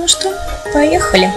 Ну что, поехали.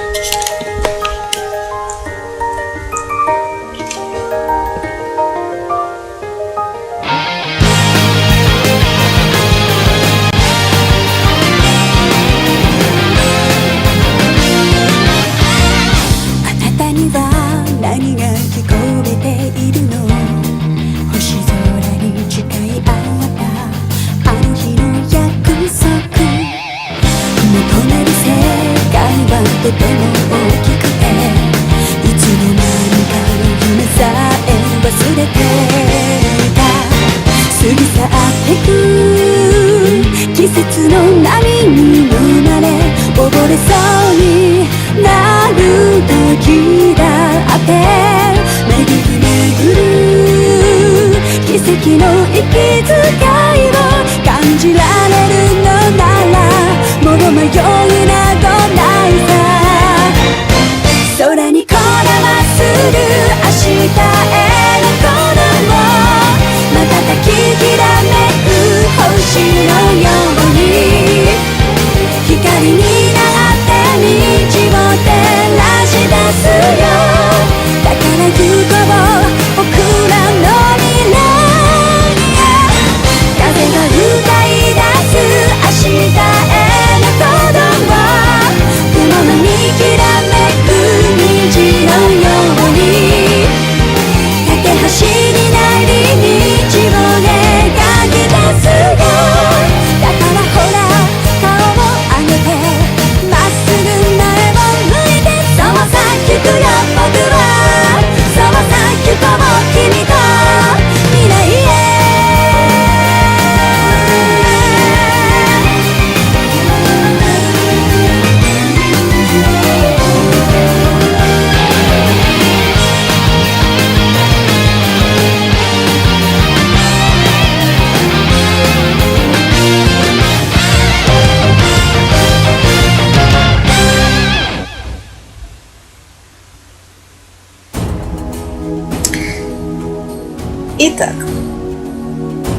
Итак,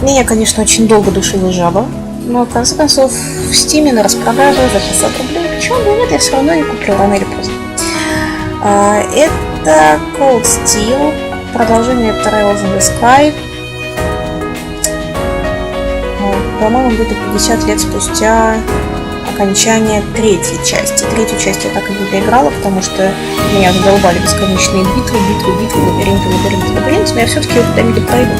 меня, конечно, очень долго душила жаба, но в конце концов в Steam на распродаже за 600 рублей, почему бы нет, я все равно не куплю рано или поздно. Это Cold Steel, продолжение Trails in the Sky. По-моему, будет 50 лет спустя окончание третьей части. Третью часть я так и не доиграла, потому что меня задолбали бесконечные битвы, лабиринты, но я все-таки ее когда-нибудь пройду.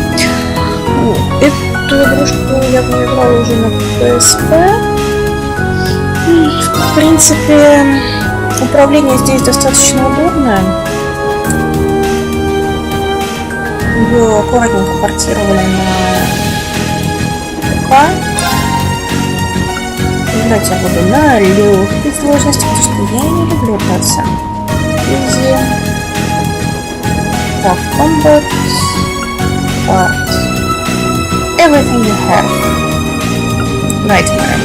Эту игрушку я играла уже на PSP. В принципе, управление здесь достаточно удобное. Ее аккуратненько портировали на ПК. Играть я буду на легкой сложности, потому что я не люблю играться. Easy. Tough combat. But everything you have. Nightmare.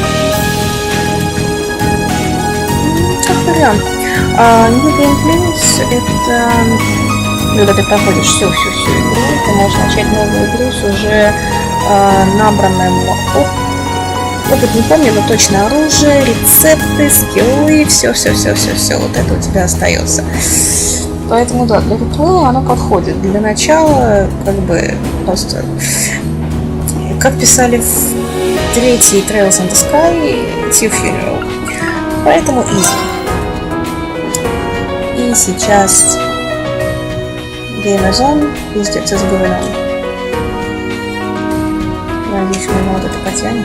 Как вариант. New Game Plus — это когда ты проходишь всю игру, ты можешь начать новую игру с уже набранным опыт, не помню, но точно оружие, рецепты, скиллы, все, вот это у тебя остается. Поэтому да, для туториала оно подходит. Для начала, как бы, просто, как писали в третьей Trails in the Sky, it's your funeral. Поэтому easy. И сейчас Game is on, пиздец is going on. Надеюсь, мы вот это потянем.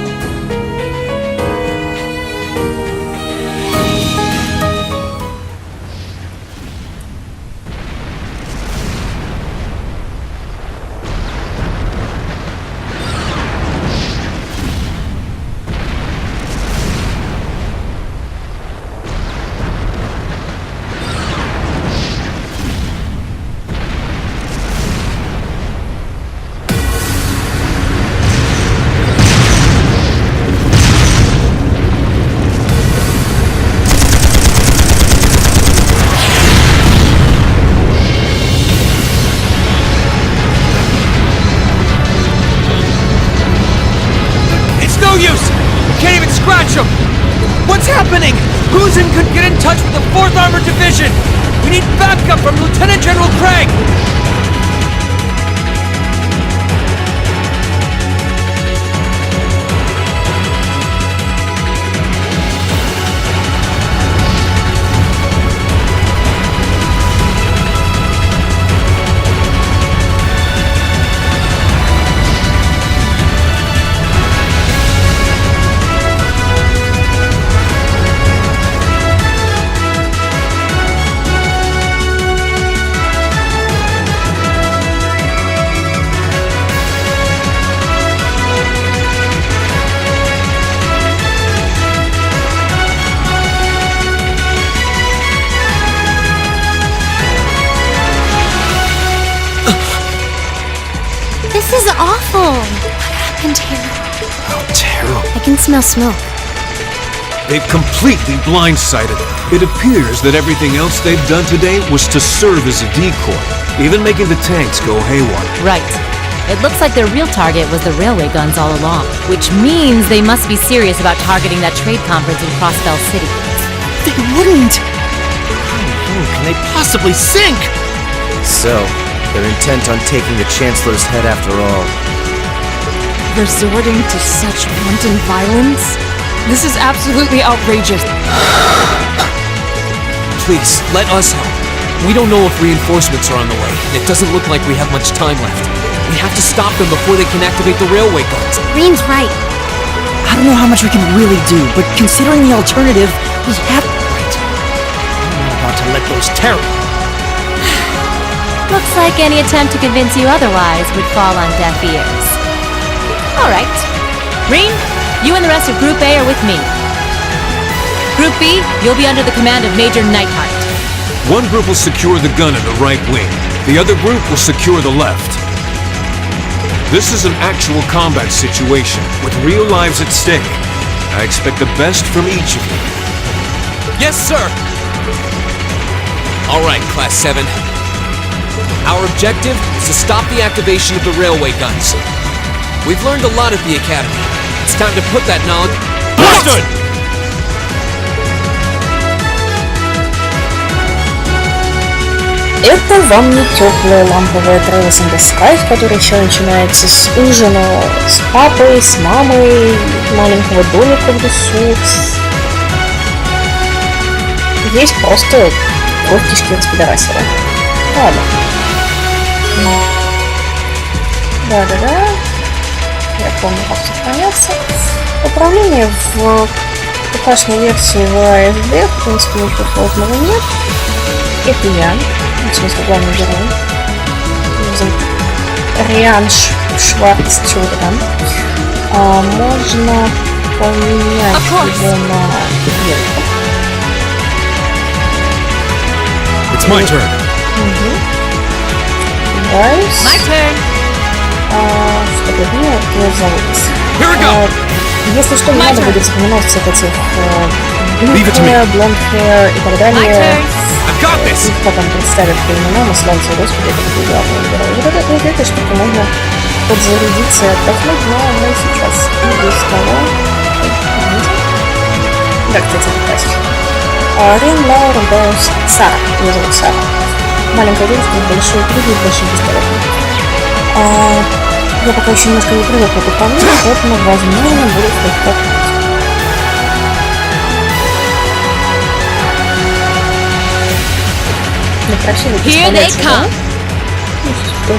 Can't even scratch him! What's happening? Guzin could get in touch with the 4th Armored Division! We need backup from Lieutenant General Craig! This is awful! What happened here? How terrible. I can smell smoke. They've completely blindsided him. It appears that everything else they've done today was to serve as a decoy, even making the tanks go haywire. Right. It looks like their real target was the railway guns all along, which means they must be serious about targeting that trade conference in Crossbell City. They wouldn't! How low can they possibly sink? So, they're intent on taking the Chancellor's head after all. Resorting to such wanton violence? This is absolutely outrageous. Please, let us help. We don't know if reinforcements are on the way. It doesn't look like we have much time left. We have to stop them before they can activate the railway guns. Green's right. I don't know how much we can really do, but considering the alternative, we have to right. I'm not about to let those terror. Looks like any attempt to convince you otherwise would fall on deaf ears. All right. Reen, you and the rest of Group A are with me. Group B, you'll be under the command of Major Neidhart. One group will secure the gun in the right wing. The other group will secure the left. This is an actual combat situation, with real lives at stake. I expect the best from each of you. Yes, sir! All right, Class 7. Our objective is to stop the activation of the railway guns. We've learned a lot at the Academy. It's time to put that knowledge... Understood! Это вам не теплая ламповая Trails in the Sky, которая еще начинается с ужина с папой, с мамой, маленького домика в лесу. Здесь просто кровь кишки распидорасила. Ладно. Да-да-да. Я помню, как сохраняться. Управление в ПК-шной версии в ASD, в принципе, ничего сложного нет. Это я. В смысле, главный герой. Риан Шварц, чего-то там. Можно поменять его на верху. It's my turn. Guys. My turn. Что тут нет, я зовут. Here we go. Если что, не надо будет запоминать всех этих Leave it to me. blonde hair и так My далее. turn. I've got this! Их потом представят по именам и славятся, господи, это такой главный герой. Вот этой штукой можно подзарядиться и отдохнуть, но мы сейчас и без того... Да, кстати, это красиво. Рин Лаура Бэйс Сара. Ее зовут Сара. Маленькая девушка с большой грудью и большим пистолетом. Я пока еще немножко не привыкла к управлению, поэтому, возможно, буду слегка пить. Красивый Here they пистолет, come. да?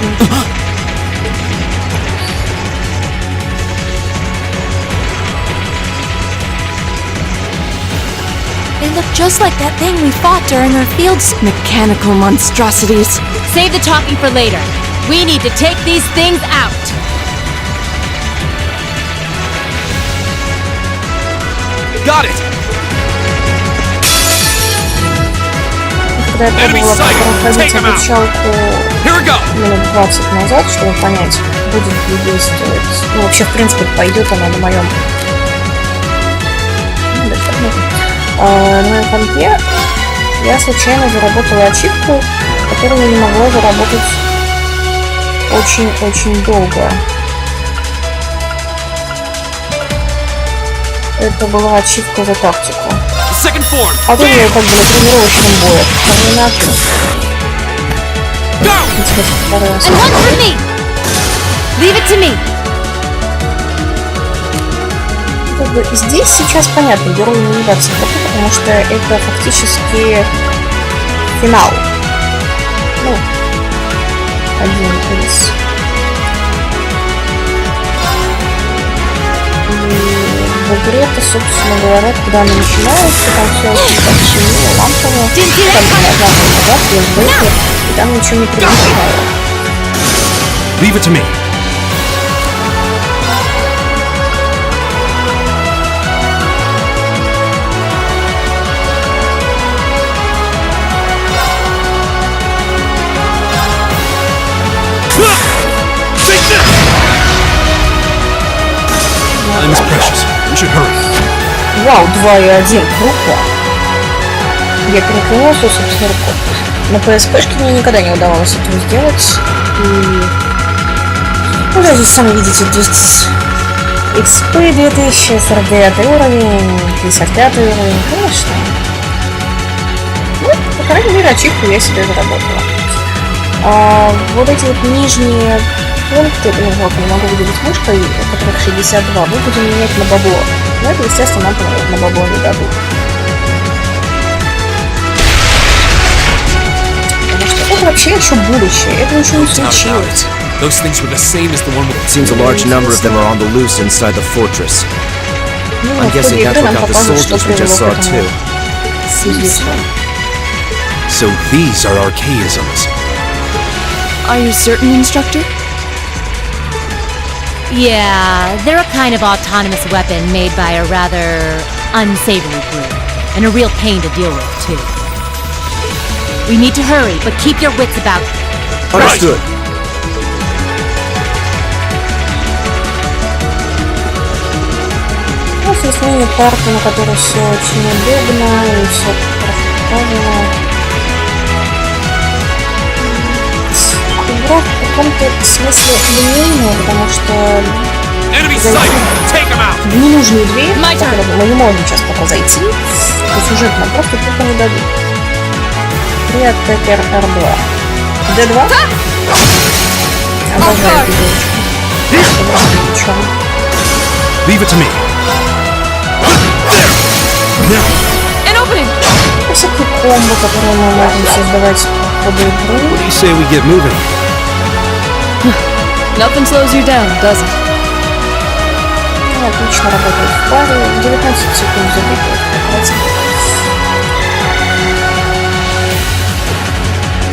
They look just like that thing we fought during our fields. Mechanical monstrosities. Save the talking for later. We need to take these things out. Got it! Когда я пробовала проходить обучалку Here we go! минут 20 назад, чтобы понять, будет ли действовать. Ну, вообще, в принципе, пойдет она на моем компе, я случайно заработала ачивку, которую я не могла заработать очень-очень долго. Это была ачивка за тактику. Second form. А тут я как бы на тренировочном бое. Терминатор. And one for me! Leave it to me! Как бы здесь сейчас понятно, герою не даться, потому что это фактически финал. Ну, один из. И в игре-то, собственно говоря, когда она начинается, там все очень так сильно, лампово, там назад, и там ничего не прилетало. Leave it to me. Time is precious. We should hurry. Вау, 2:1, круто. Я переклинила свой собственный рекорд. На PSP-шке мне никогда не удавалось этого сделать. И... Ну, даже сами видите, то есть... XP 2049 уровень, 55 уровень, конечно. Ну, по крайней мере, ачивку я себе заработала. Вот эти вот нижние пункты, ну вот, не могу выделить мышкой, у которых 62, мы будем менять на бабло. Но это, естественно, нам на бабло не дадут. Потому что это вообще еще будущее, это еще не случилось. Those things were the same as the one with... It seems a large number of them are on the loose inside the fortress. I'm guessing that's what got the soldiers we just saw too. So these are archaisms. Are you certain, Instructor? Yeah, they're a kind of autonomous weapon made by a rather unsavory group, and a real pain to deal with, too. We need to hurry, but keep your wits about you. Understood. Ну, соответственно, карта, на которой все очень удобно и все правильно. Игра в каком-то смысле линейная, потому что в ненужную дверь, мы не можем сейчас пока зайти, по сюжету нам просто тупо не дадут. Привет, Пеппер R2. D2? Обожаю эту девочку. Leave it to me. Всякие комбо, которые мы можем создавать по ходу игры. What do you say we get moving? Nothing slows you down, does it? Ну, отлично работает в паре. 19 секунд забитых как раз.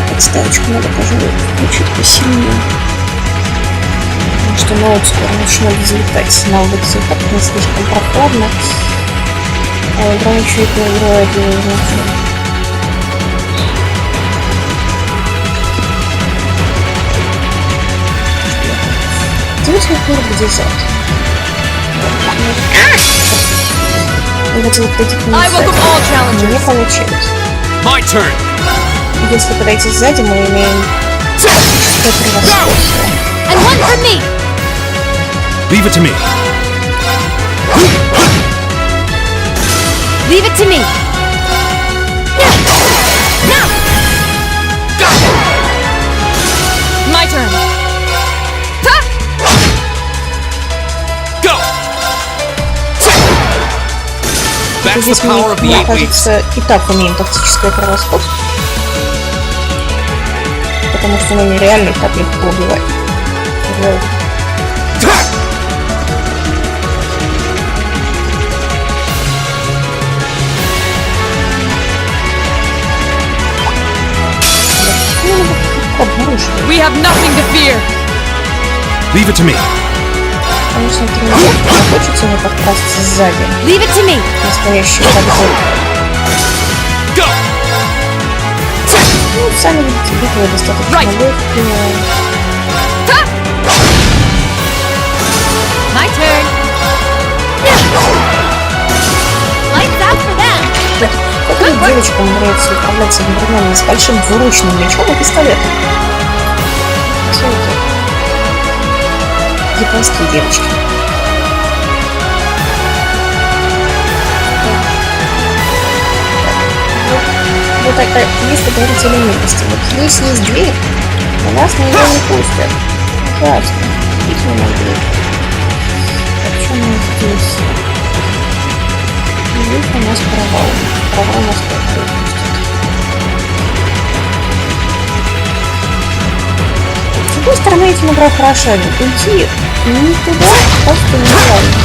Подставочку надо, пожалуй, включить посильнее. Потому что ноут скоро начнет взлетать. На улице и так не слишком прохладно. А игра еще и поиграет изнутри. Где взять? И вот этих не получилось. My turn. Если подойти сзади, мы имеем физическое превосходство. And one for me! Leave it to me. Leave it to me! Now! My turn. Go. That's the Здесь мы, power of the мне 8 weeks. кажется, и так имеем тактическое превосходство. Потому что мы нереально их так легко убивать. We have nothing to fear. Leave it to me. Конечно, тренировка, но хочется не подкрасться сзади. Leave it to me! Настоящий подбор. Go. Ну, сами видите, битвы достаточно легкие. My turn. Lights out for them! Как эта девочка умудряется управляться одновременно с большим двуручным мечом и пистолетом? Все это японские девочки. вот это, есть, как говорится, элементности. Вот здесь есть дверь, но нас на нее не пустят. Ужасно. Идите на дверь. Так, что у нас здесь? Здесь у нас провал. Провал нас тоже пустят. С другой стороны, этим игра хороша. Уйти никуда просто нереально.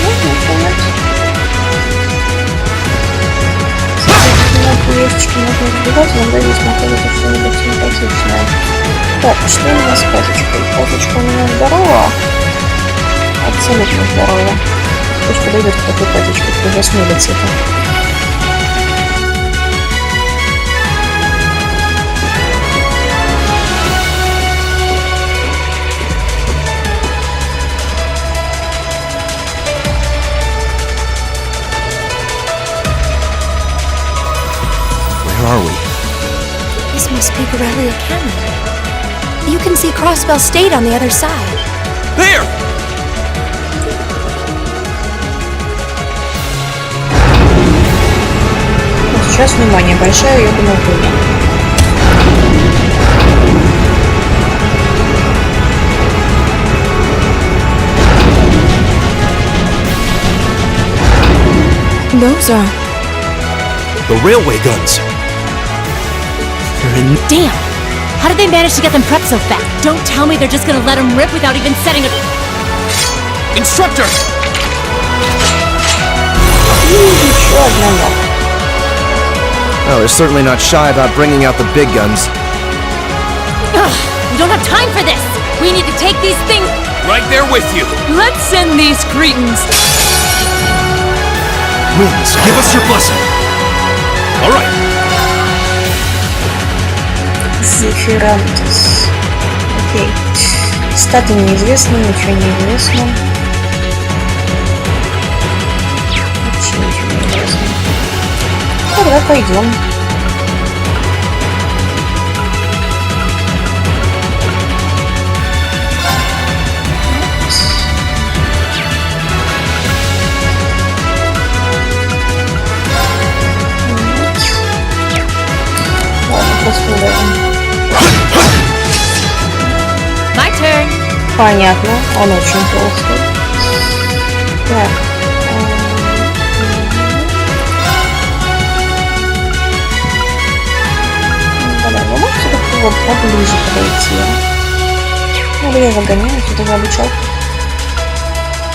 Можно понять. Квесточки можно разбивать, иногда здесь находится что-нибудь симпатичное. Так, что у нас с козочкой? Козочка у меня здорова. Абсолютно здорова. Кто ж подойдет к такой козочке, кто уже смелится-то? Where are we? This must be Borrelia Canyon. You can see Crossbell State on the other side. There! Сейчас, внимание, большая ёбаная пуля. Those are... The railway guns. They're in. Damn! How did they manage to get them prepped so fast? Don't tell me they're just gonna let them rip without even setting a... Instructor! Еще одна. Oh, they're certainly not shy about bringing out the big guns. Ugh, we don't have time for this! We need to take these things... Right there with you! Let's send these cretins... Winds, give us your blessing. All right. Зефирантес. Окей. Статы неизвестны, ничего не известно. Вообще ничего не известно. Тогда пойдем. My turn! Понятно, он очень толстый. Так. Да, вы можете как-то вот поближе подойти? Ну, я загоняю сюда в обучалку.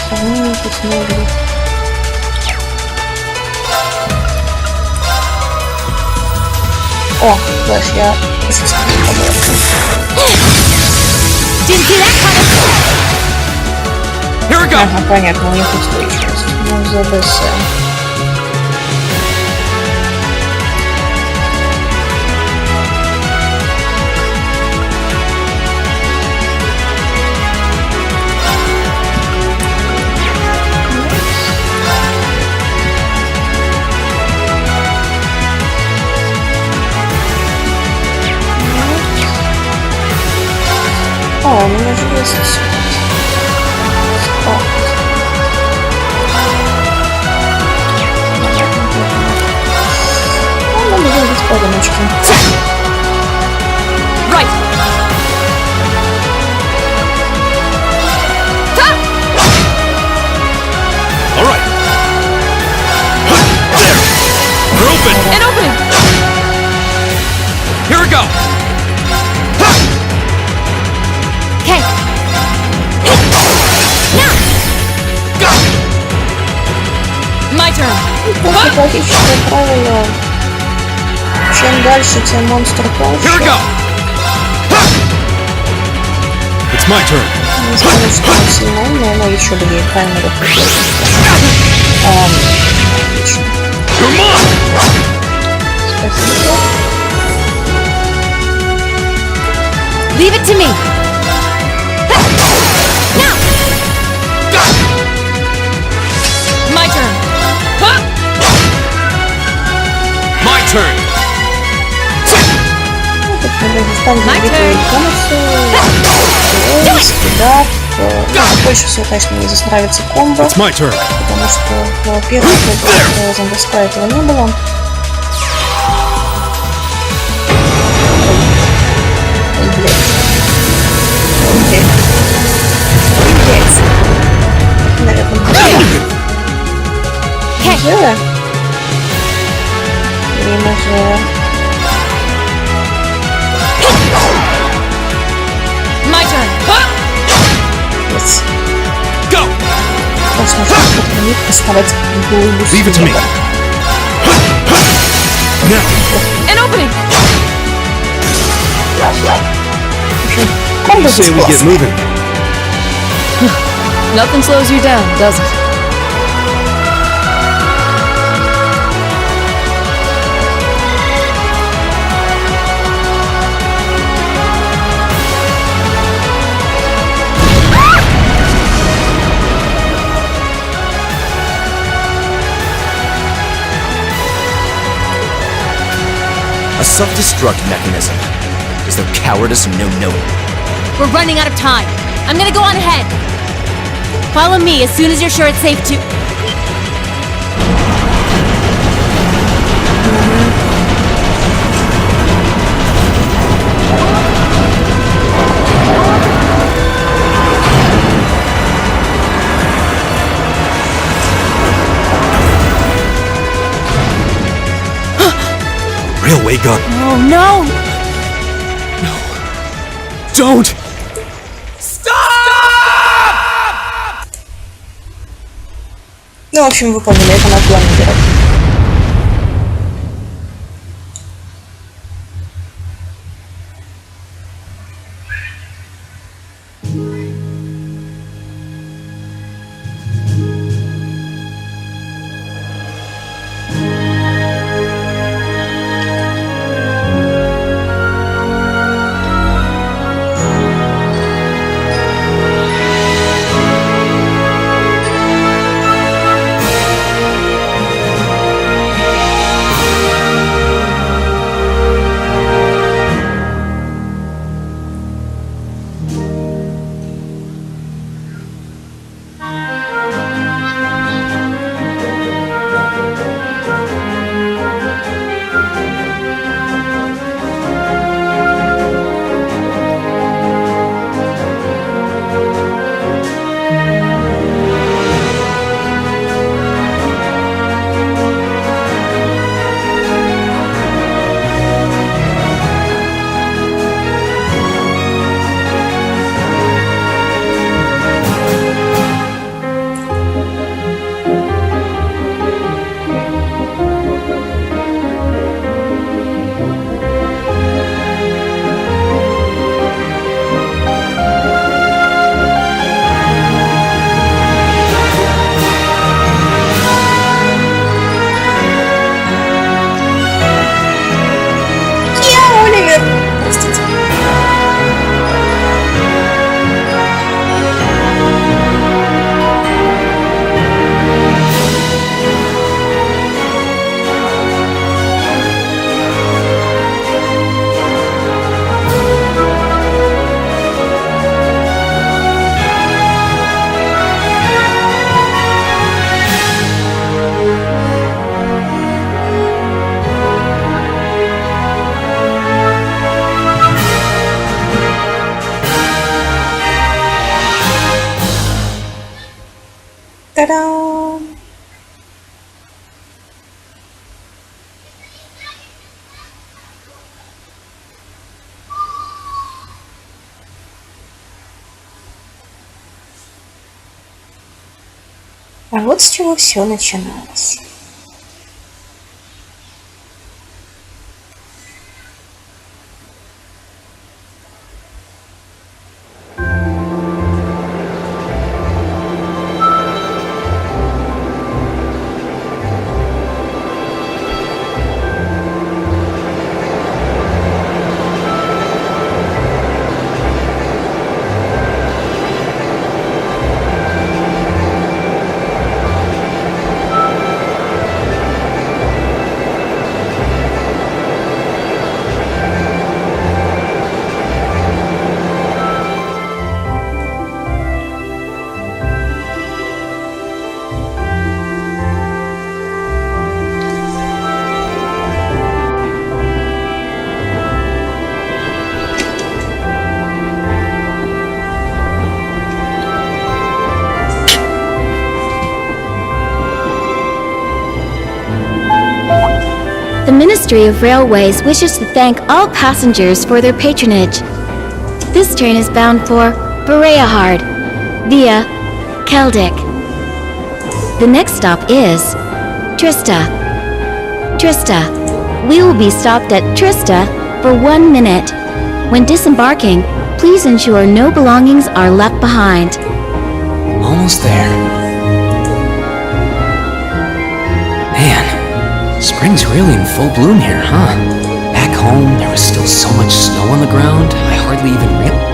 Сравнение тут не будет. О, флеш, я естественно побольше. Didn't see that coming! Here we go! Ага, понятно, у них устойчивость. Ну, ЗБС. О, у меня же есть. О. Ну, мы будем быть поодиночке. Right! All right. There. We're open. An opening! Here we go! Okay. Now! My turn! Просто классическое правило. Чем дальше, тем монстр толще. Here we go! It's my turn. Не знаю, что он сильно умный, но еще бы ей камеру. Отлично. Come on. Спасибо. Leave it to me! Now! My turn! Huh? My turn! My turn. Больше всего, конечно, мне здесь нравится комбо, It's my turn. потому что в первом зомбиска этого не было. Okej. Jest. Nawiadam. Możliwe. Niemożliwe. My turn. Jest. Go! Teraz można spokojnie postawić bulbus. Leave it to me. Now. An opening. You say we get moving. Nothing slows you down, does it? A self-destruct mechanism. Is there cowardice and no knowing? We're running out of time. I'm gonna go on ahead. Follow me as soon as you're sure it's safe to. Railway gun. Oh no! Don't! Ну, в общем, вы поняли, это на плане играть. Та-дам! А вот с чего все начиналось. Ministry of Railways wishes to thank all passengers for their patronage. This train is bound for Bereahard via Keldic. The next stop is Trista. We will be stopped at Trista for 1 minute. When disembarking, please ensure no belongings are left behind. Almost there. Man, spring's really in full bloom here, huh? Back home, there was still so much snow on the ground, I hardly even realized.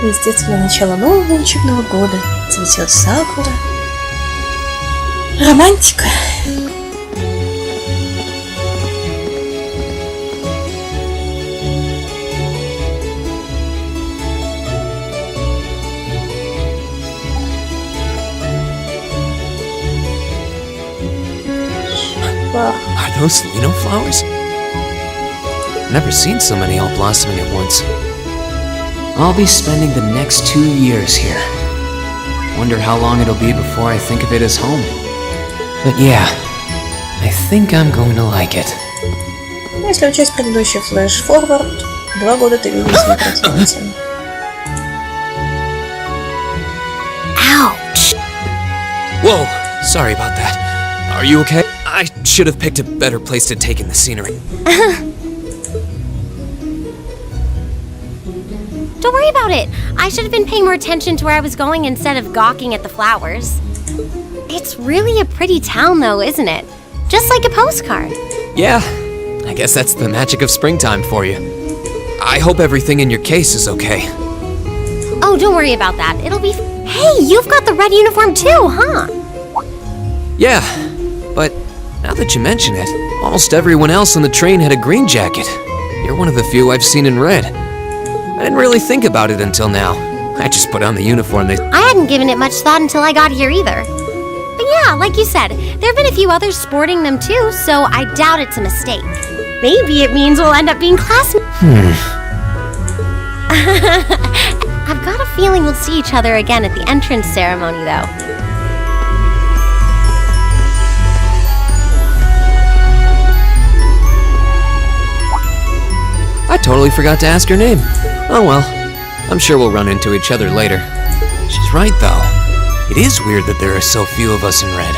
Естественно, начало нового учебного года. Цветет сакура. Романтика. Are those Lino flowers? Never seen so many all blossoming at once. I'll be spending the next 2 years here. Wonder how long it'll be before I think of it as home. But yeah, I think I'm going to like it. Если учесть предыдущий флэш-форвард, 2 года ты видел свои противники. Ouch! Whoa, sorry about that. Are you okay? I should have picked a better place to take in the scenery. Don't worry about it. I should have been paying more attention to where I was going instead of gawking at the flowers. It's really a pretty town though, isn't it? Just like a postcard. Yeah, I guess that's the magic of springtime for you. I hope everything in your case is okay. Oh, don't worry about that. It'll be... Hey, you've got the red uniform too, huh? Yeah, but now that you mention it, almost everyone else on the train had a green jacket. You're one of the few I've seen in red. I didn't really think about it until now. I just put on the uniform they... I hadn't given it much thought until I got here either. But yeah, like you said, there have been a few others sporting them too, so I doubt it's a mistake. Maybe it means we'll end up being classmates. I've got a feeling we'll see each other again at the entrance ceremony, though. I totally forgot to ask your name. Oh well, I'm sure we'll run into each other later. She's right, though. It is weird that there are so few of us in red.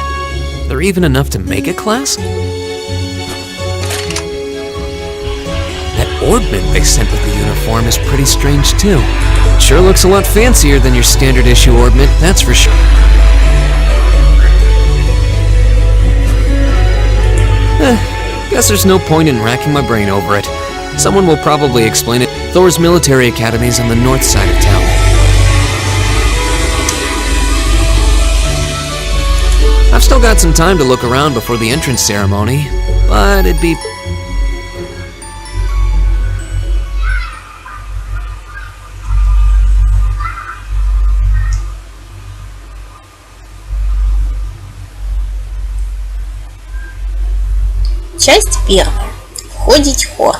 Are there even enough to make a class? That orbment they sent with the uniform is pretty strange, too. It sure looks a lot fancier than your standard issue orbment, that's for sure. Guess there's no point in racking my brain over it. Someone will probably explain it. Thor's military academy is on the north side of town. I've still got some time to look around before the entrance ceremony, but it'd be... Часть первая. Входить в хор.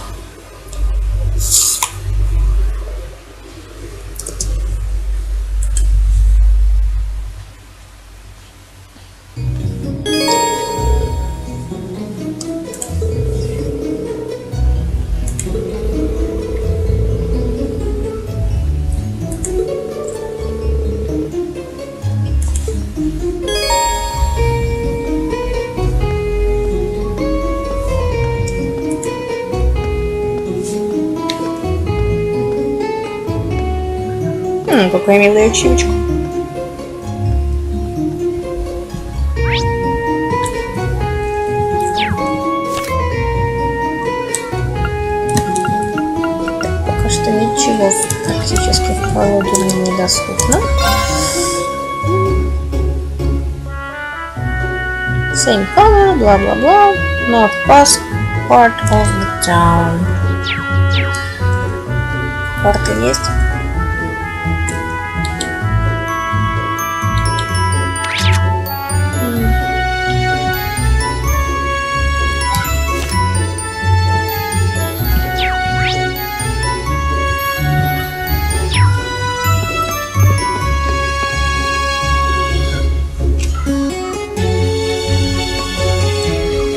Какая милая ачивочка. Пока что ничего практически в прологе мне недоступно. Same color, бла-бла-бла. Not past part of the town. Карта есть.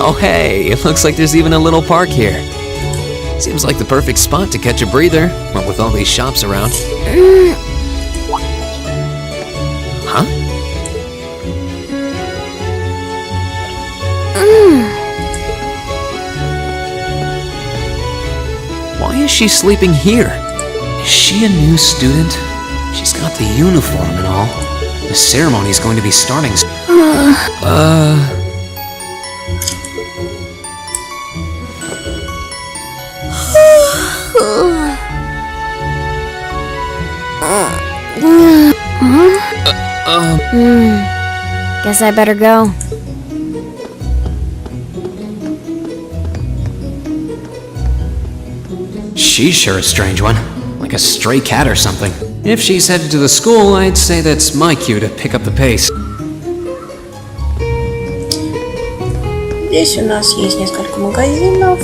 Oh hey, it looks like there's even a little park here. Seems like the perfect spot to catch a breather, what with all these shops around. Huh? Why is she sleeping here? Is she a new student? She's got the uniform and all. The ceremony's going to be starting soon. Guess I better go. She's sure a strange one. Like a stray cat or something. If she's headed to the school, I'd say that's my cue to pick up the pace. Здесь у нас есть несколько магазинов,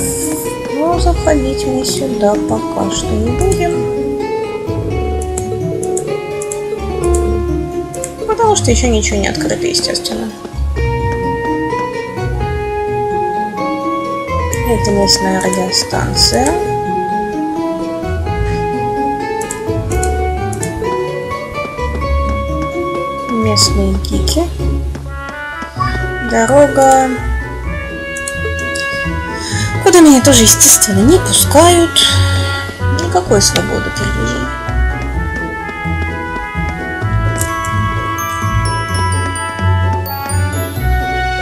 но заходить мы сюда пока что не будем. Потому что еще ничего не открыто, естественно. Это местная радиостанция. Местные гики. Дорога, куда меня тоже, естественно, не пускают. Никакой свободы передвижения.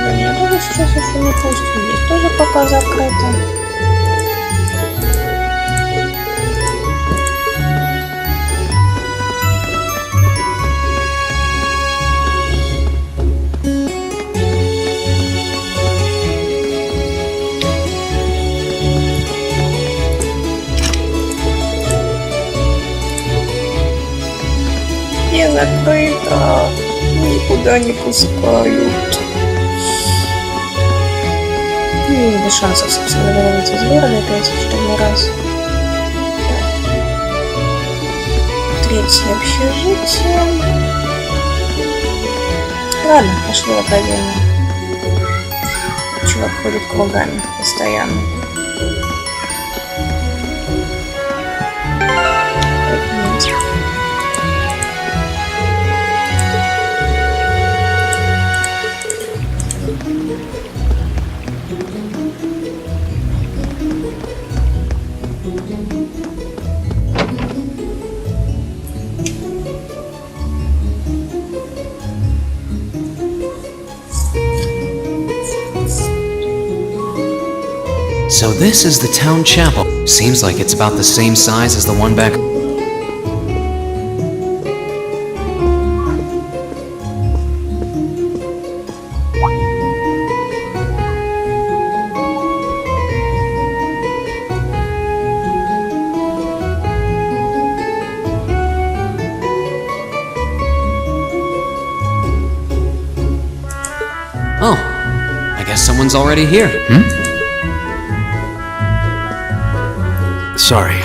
Меня тоже сейчас еще не пустят. Здесь тоже пока закрыто. Не закрыто. Никуда не пускают. Не без шансов, собственно говоря, выйти из города опять в очередной раз. Третье общежитие. Ладно, пошли в академию. Чувак ходит кругами постоянно. So this is the town chapel. Seems like it's about the same size as the one back. Oh, I guess someone's already here. Sorry,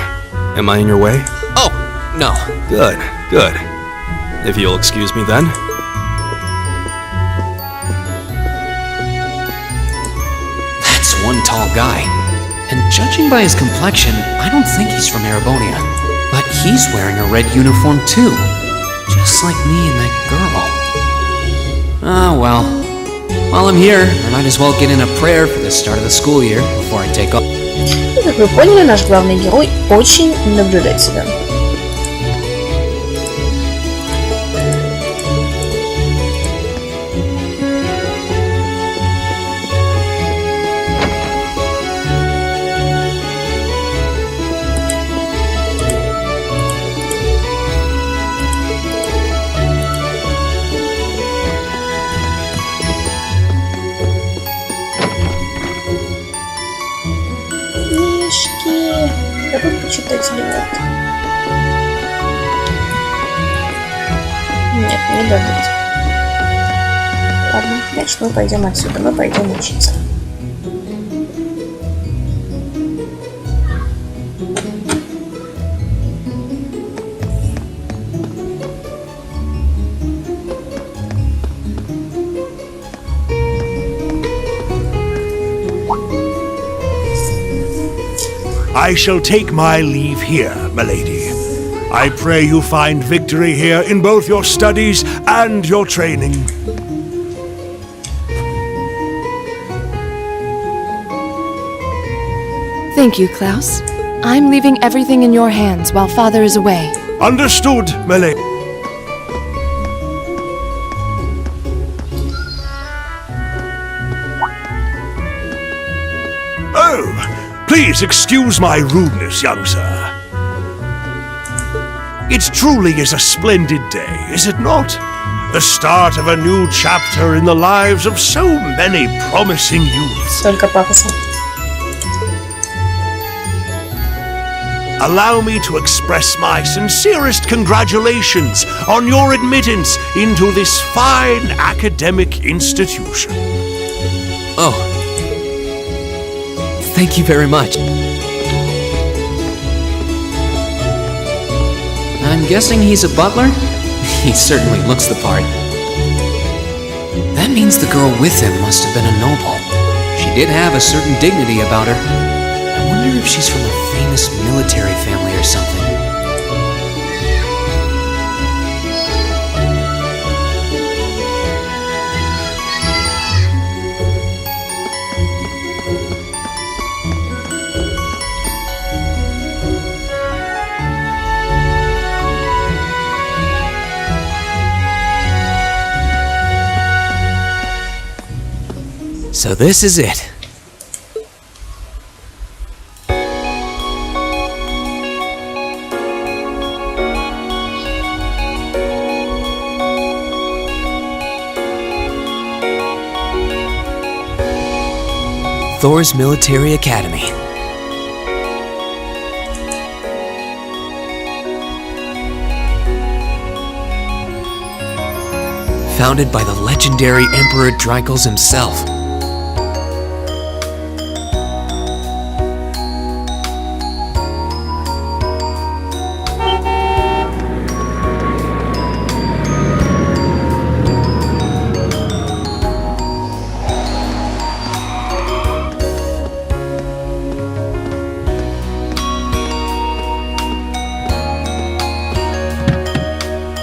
Am I in your way? Oh, no. Good, good. If you'll excuse me then. That's one tall guy. And judging by his complexion, I don't think he's from Erebonia. But he's wearing a red uniform too. Just like me and that girl. Ah, well. While I'm here, I might as well get in a prayer for the start of the school year before I take off. Как вы поняли, наш главный герой очень наблюдателен. Дадут почитать или нет? Нет, не дадут. Ладно, значит мы пойдем отсюда, мы пойдем учиться. I shall take my leave here, milady. I pray you find victory here in both your studies and your training. Thank you, Klaus. I'm leaving everything in your hands while Father is away. Understood, milady. Please excuse my rudeness, young sir. It truly is a splendid day, is it not? The start of a new chapter in the lives of so many promising youths. Только пафосно. Allow me to express my sincerest congratulations on your admittance into this fine academic institution. Oh. Thank you very much. I'm guessing he's a butler? He certainly looks the part. That means the girl with him must have been a noble. She did have a certain dignity about her. I wonder if she's from a famous military family or something. So this is it. Thor's Military Academy. Founded by the legendary Emperor Dreikels himself.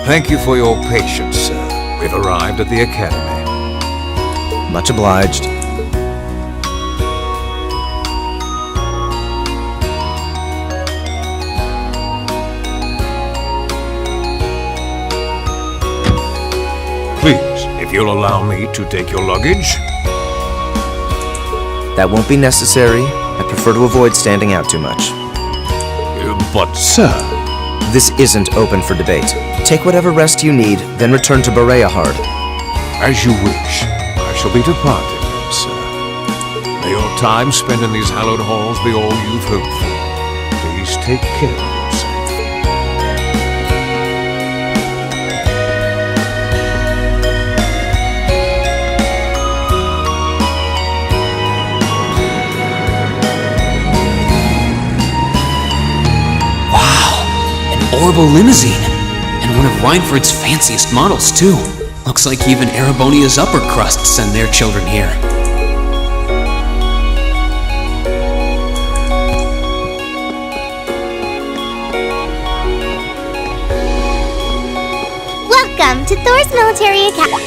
Thank you for your patience, sir. We've arrived at the academy. Much obliged. Please, if you'll allow me to take your luggage. That won't be necessary. I prefer to avoid standing out too much. But, sir... This isn't open for debate. Take whatever rest you need, then return to Bereahard. As you wish. I shall be departing, sir. May your time spent in these hallowed halls be all you've hoped for. Please take care of yourself. adorable limousine. And one of Reinford's fanciest models, too. Looks like even Erebonia's upper crust send their children here. Welcome to Thor's Military Academy.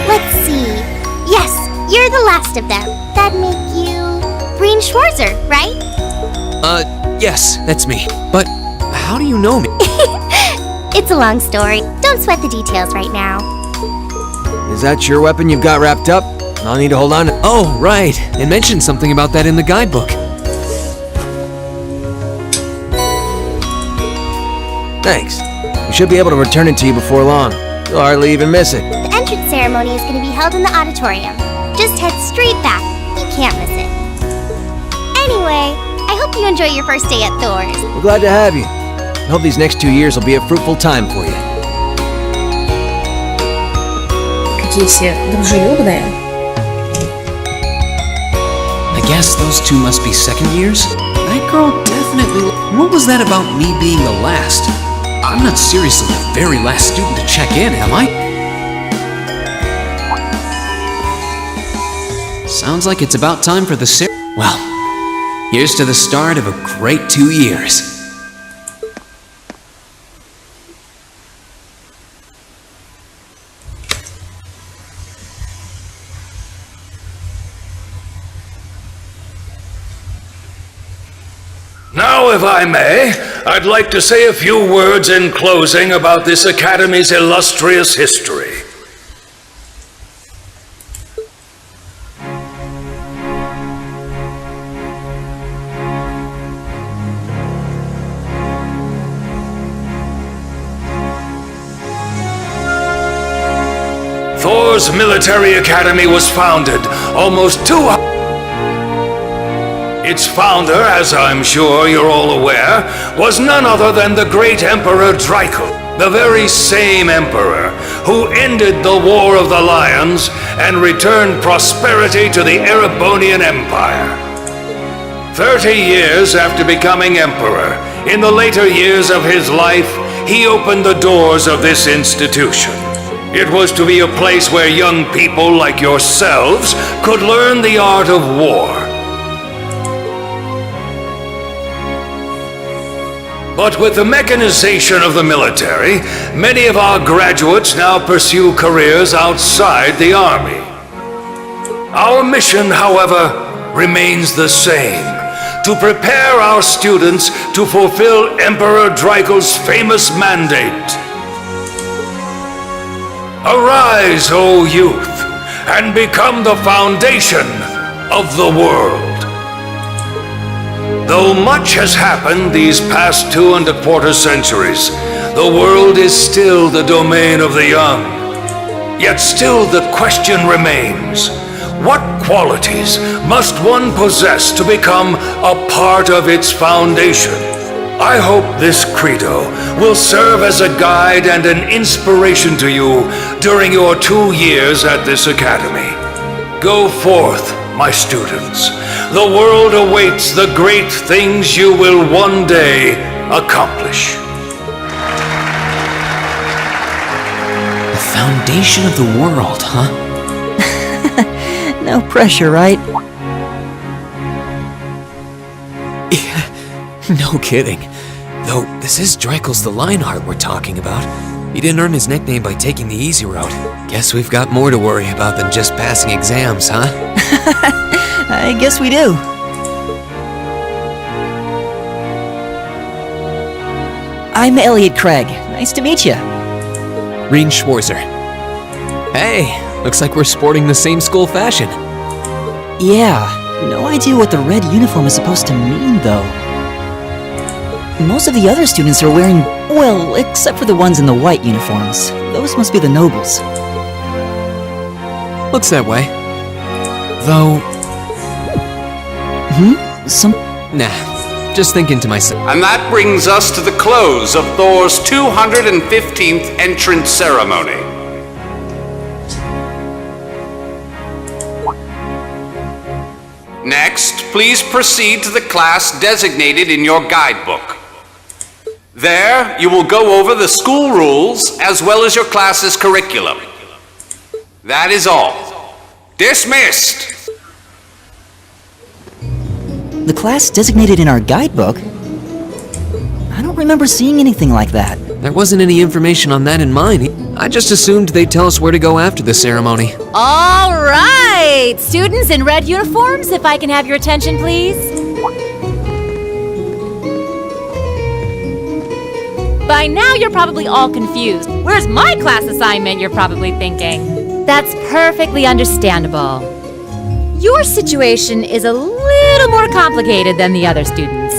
Let's see. Yes, you're the last of them. That'd make you Breen Schwarzer, right? Yes, that's me. But how do you know me? It's a long story. Don't sweat the details right now. Is that your weapon you've got wrapped up? I'll need to hold on to... Oh, right. It mentioned something about that in the guidebook. Thanks. We should be able to return it to you before long. You'll hardly even miss it. The entrance ceremony is going to be held in the auditorium. Just head straight back. You can't miss it. Anyway, I hope you enjoy your first day at Thor's. We're glad to have you. I hope these next 2 years will be a fruitful time for you. Какие все дружелюбные. I guess those two must be second years? That girl definitely... What was that about me being the last? I'm not seriously the very last student to check in, am I? Sounds like it's about time for the Well, here's to the start of a great 2 years. Now, if I may, I'd like to say a few words in closing about this Academy's illustrious history. Thor's Military Academy was founded almost 200... Its founder, as I'm sure you're all aware, was none other than the great Emperor Dreikel, the very same emperor who ended the War of the Lions and returned prosperity to the Erebonian Empire. 30 years after becoming emperor, in the later years of his life, he opened the doors of this institution. It was to be a place where young people like yourselves could learn the art of war. But with the mechanization of the military, many of our graduates now pursue careers outside the army. Our mission, however, remains the same: to prepare our students to fulfill Emperor Dreikel's famous mandate. Arise, O youth, and become the foundation of the world. Though much has happened these past 2¼ centuries, the world is still the domain of the young. Yet still the question remains: what qualities must one possess to become a part of its foundation? I hope this credo will serve as a guide and an inspiration to you during your 2 years at this academy. Go forth, my students. The world awaits the great things you will one day accomplish. The foundation of the world, huh? No pressure, right? No kidding. Though, this is Dreikel's the Lionheart we're talking about. He didn't earn his nickname by taking the easy route. Guess we've got more to worry about than just passing exams, huh? I guess we do. I'm Elliot Craig. Nice to meet you. Breen Schwarzer. Hey, looks like we're sporting the same school fashion. Yeah, no idea what the red uniform is supposed to mean, though. Most of the other students are wearing, well, except for the ones in the white uniforms. Those must be the nobles. Looks that way. Though... Nah, just thinking to myself. And that brings us to the close of Thor's 215th entrance ceremony. Next, please proceed to the class designated in your guidebook. There, you will go over the school rules as well as your class's curriculum. That is all. Dismissed! The class designated in our guidebook? I don't remember seeing anything like that. There wasn't any information on that in mine. I just assumed they'd tell us where to go after the ceremony. All right! Students in red uniforms, if I can have your attention, please. By now, you're probably all confused. Where's my class assignment, you're probably thinking. That's perfectly understandable. Your situation is a little more complicated than the other students.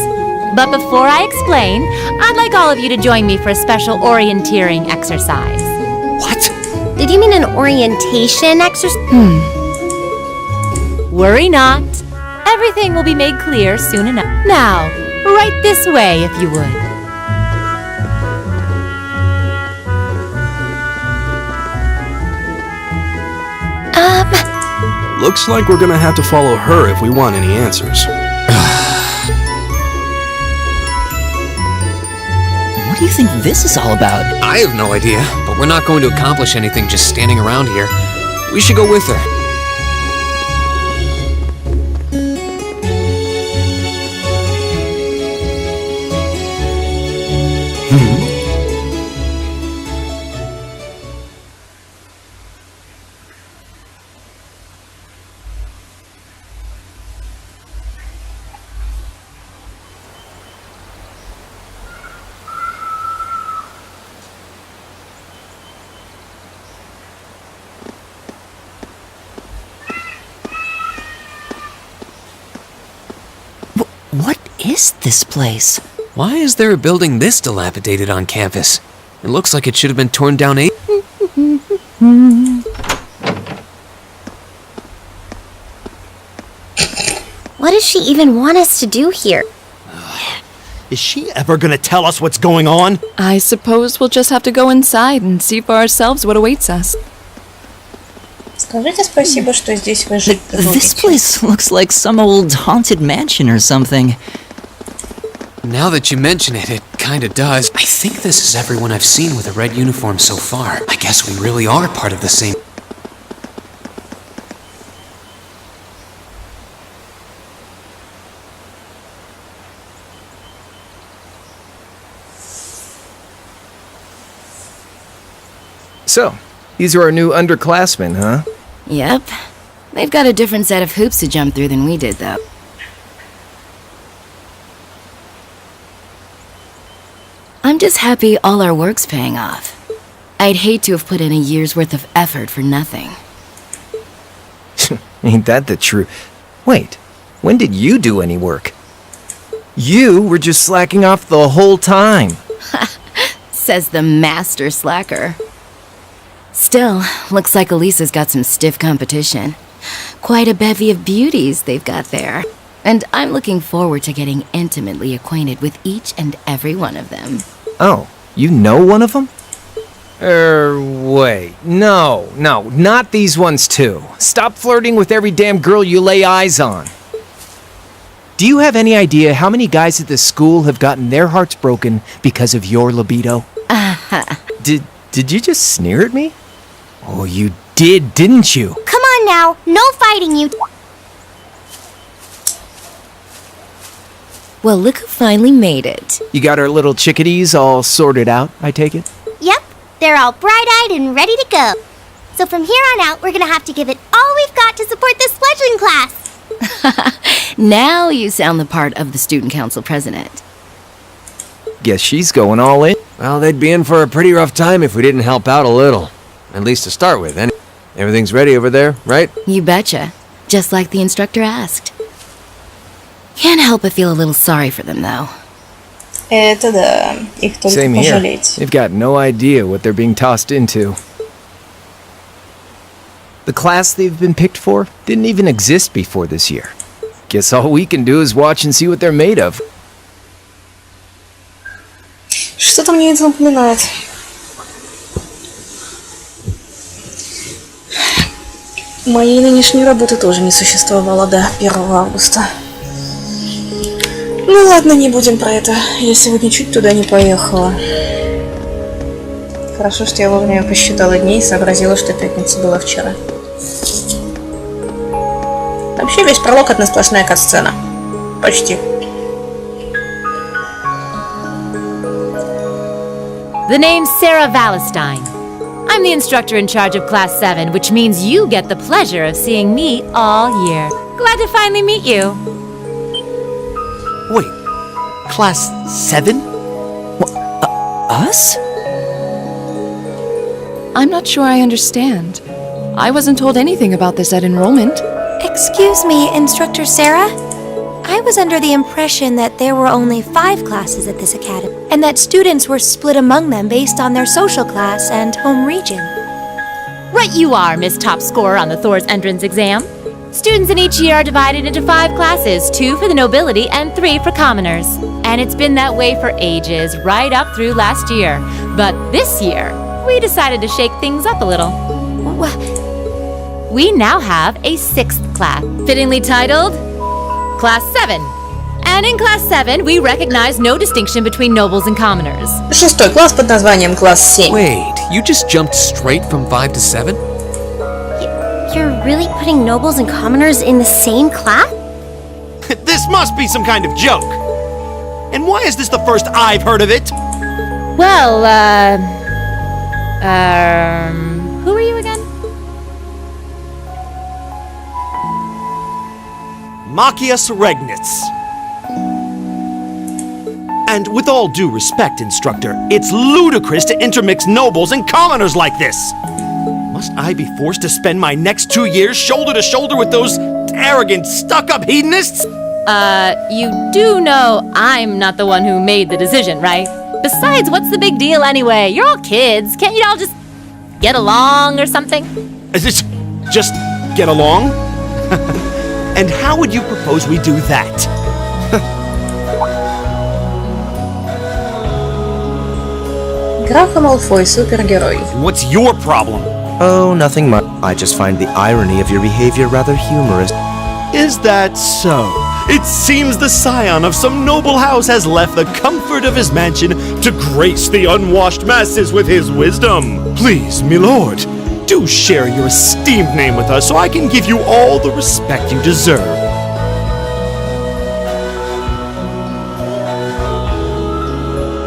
But before I explain, I'd like all of you to join me for a special orienteering exercise. What? Did you mean an orientation exercise? Worry not. Everything will be made clear soon enough. Now, right this way, if you would. Looks like we're gonna have to follow her if we want any answers. What do you think this is all about? I have no idea, but we're not going to accomplish anything just standing around here. We should go with her. What is this place? Why is there a building this dilapidated on campus? It looks like it should have been torn down What does she even want us to do here? Is she ever gonna tell us what's going on? I suppose we'll just have to go inside and see for ourselves what awaits us. Скажите спасибо, что здесь вы жить This place looks like some old haunted mansion or something. Now that you mention it, it kinda does. I think this is everyone I've seen with a red uniform so far. I guess we really are part of the same... So, these are our new underclassmen, huh? Yep. They've got a different set of hoops to jump through than we did, though. I'm just happy all our work's paying off. I'd hate to have put in a year's worth of effort for nothing. Ain't that the truth? Wait, when did you do any work? You were just slacking off the whole time. Says the master slacker. Still, looks like Elisa's got some stiff competition. Quite a bevy of beauties they've got there. And I'm looking forward to getting intimately acquainted with each and every one of them. Oh, you know one of them? Wait. No, not these ones too. Stop flirting with every damn girl you lay eyes on. Do you have any idea how many guys at this school have gotten their hearts broken because of your libido? Did you just sneer at me? Oh, you did, didn't you? Come on now, no fighting, you. Well, look who finally made it. You got our little chickadees all sorted out, I take it? Yep, they're all bright-eyed and ready to go. So from here on out, we're gonna have to give it all we've got to support this fledgling class. Now you sound the part of the student council president. Guess she's going all in. Well, they'd be in for a pretty rough time if we didn't help out a little. At least to start with. Everything's ready over there, right? You betcha. Just like the instructor asked. Can't help but feel a little sorry for them, though. Это да, их только Same here. пожалеть. They've got no idea what they're being tossed into. The class they've been picked for didn't even exist before this year. Guess all we can do is watch and see what they're made of. Что-то мне это напоминает. Моей нынешней работы тоже не существовало до 1 августа. Ну ладно, не будем про это. Я сегодня чуть туда не поехала. Хорошо, что я вовремя посчитала дней и сообразила, что пятница была вчера. Вообще весь пролог — одна сплошная кат-сцена. Почти. The name's Sarah Valentine. I'm the instructor in charge of Class 7, which means you get the pleasure of seeing me all year. Glad to finally meet you. Wait, Class 7? Us? I'm not sure I understand. I wasn't told anything about this at enrollment. Excuse me, Instructor Sarah? I was under the impression that there were only 5 classes at this academy, and that students were split among them based on their social class and home region. Right you are, Miss Top Scorer on the Thor's entrance exam. Students in each year are divided into 5 classes, 2 for the nobility and 3 for commoners. And it's been that way for ages, right up through last year. But this year, we decided to shake things up a little. We now have a 6th class, fittingly titled Class 7. And in Class 7, we recognize no distinction between nobles and commoners. 6-й класс под названием класс 7. Wait, you just jumped straight from 5 to 7? You're really putting nobles and commoners in the same class? This must be some kind of joke. And why is this the first I've heard of it? Well, who are you again? Machias Regnitz. And with all due respect, Instructor, it's ludicrous to intermix nobles and commoners like this. Must I be forced to spend my next 2 years shoulder to shoulder with those arrogant, stuck-up hedonists? You do know I'm not the one who made the decision, right? Besides, what's the big deal anyway? You're all kids. Can't you all just get along or something? Is it just get along? And how would you propose we do that? Драко Малфой, супергерой. What's your problem? Oh, nothing much. I just find the irony of your behavior rather humorous. Is that so? It seems the scion of some noble house has left the comfort of his mansion to grace the unwashed masses with his wisdom. Please, milord, do share your esteemed name with us so I can give you all the respect you deserve.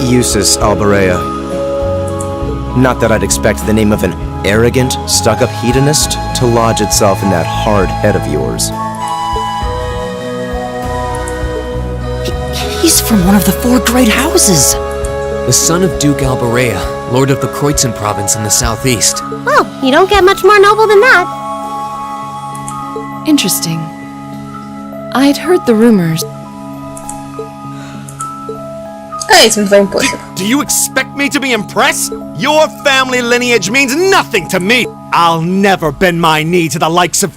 Eustace Alberea. Not that I'd expect the name of an arrogant, stuck-up hedonist to lodge itself in that hard head of yours. He's from one of the 4 great houses. The son of Duke Alberea, lord of the Kreutzen province in the southeast. Well, you don't get much more noble than that. Interesting. I'd heard the rumors. Этим твоим пофиг. Do you expect me to be impressed? Your family lineage means nothing to me. I'll never bend my knee to the likes of...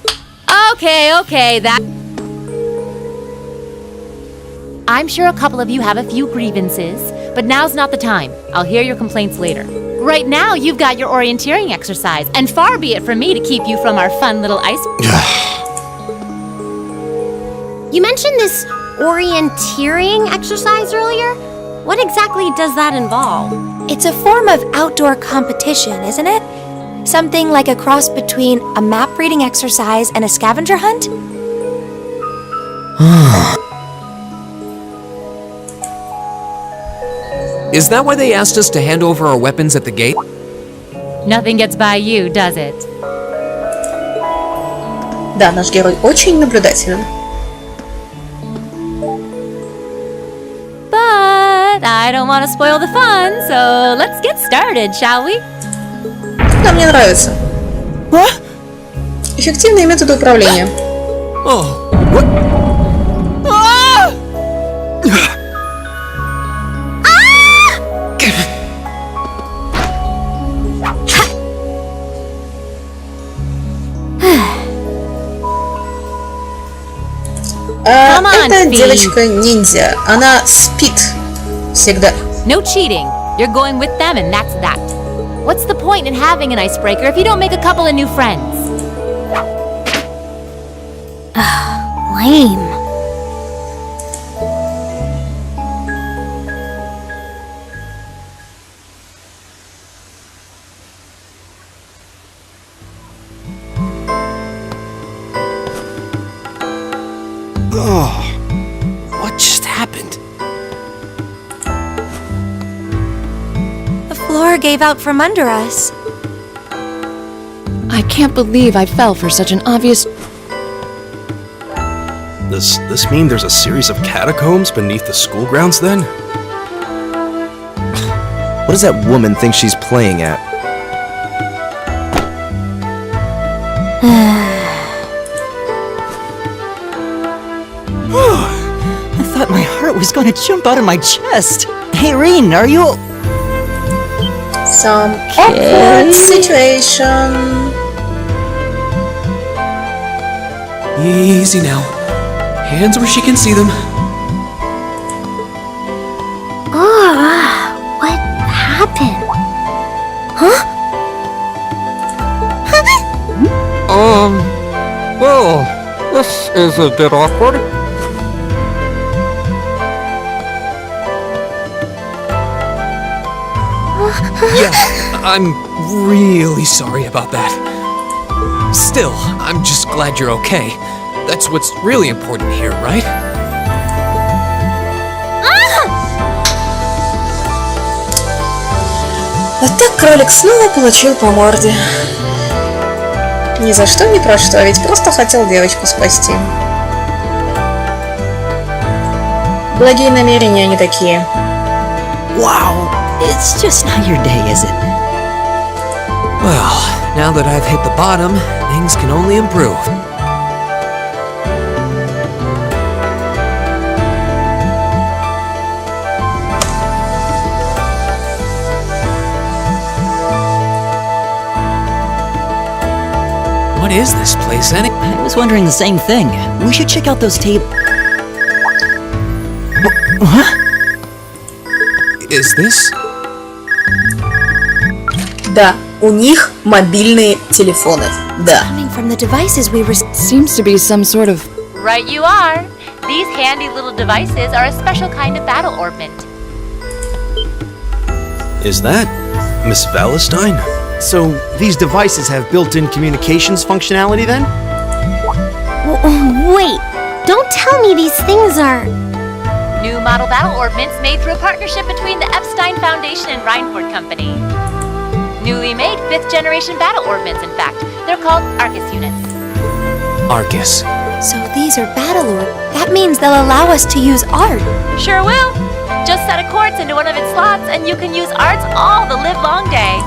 Okay, that... I'm sure a couple of you have a few grievances, but now's not the time. I'll hear your complaints later. Right now, you've got your orienteering exercise, and far be it from me to keep you from our fun little ice... You mentioned this orienteering exercise earlier? What exactly does that involve? It's a form of outdoor competition, isn't it? Something like a cross between a map-reading exercise and a scavenger hunt? Is that why they asked us to hand over our weapons at the gate? Nothing gets by you, does it? Да, наш герой очень наблюдателен. But I don't want to spoil the fun, so let's get started, shall we? Да, мне нравится. Эффективные методы управления. Это девочка-ниндзя. Она спит всегда. No cheating. You're going with them and that's that. What's the point in having an icebreaker if you don't make a couple of new friends? Lame. What just happened? The floor gave out from under us. I can't believe I fell for such an obvious... Does this mean there's a series of catacombs beneath the school grounds then? What does that woman think she's playing at? I thought my heart was gonna jump out of my chest. Hey, Reen, are you... Some awkward situation. Easy now. Hands where she can see them. What happened? Huh? Well, this is a bit awkward. Yeah, I'm really sorry about that. Still, I'm just glad you're okay. That's what's really important here, right? Вот так кролик снова получил по морде. Ни за что, ни про что, ведь просто хотел девочку спасти. Благие намерения не такие. Wow, it's just not your day, is it? Well, now that I've hit the bottom, things can only improve. What is this place, Annie? I was wondering the same thing. We should check out those tables. Huh? Is this? Да, у них мобильные телефоны. Да. Coming from the devices we were... Seems to be some sort of... Right you are. These handy little devices are a special kind of battle orbment. Is that Miss Valentine? So, these devices have built-in communications functionality then? Wait, don't tell me these things are... New model battle orbments made through a partnership between the Epstein Foundation and Reinford Company. Newly made 5th generation battle orbments, in fact. They're called Arcus units. Arcus. So these are battle orb. That means they'll allow us to use art. Sure will. Just set a quartz into one of its slots and you can use arts all the livelong day.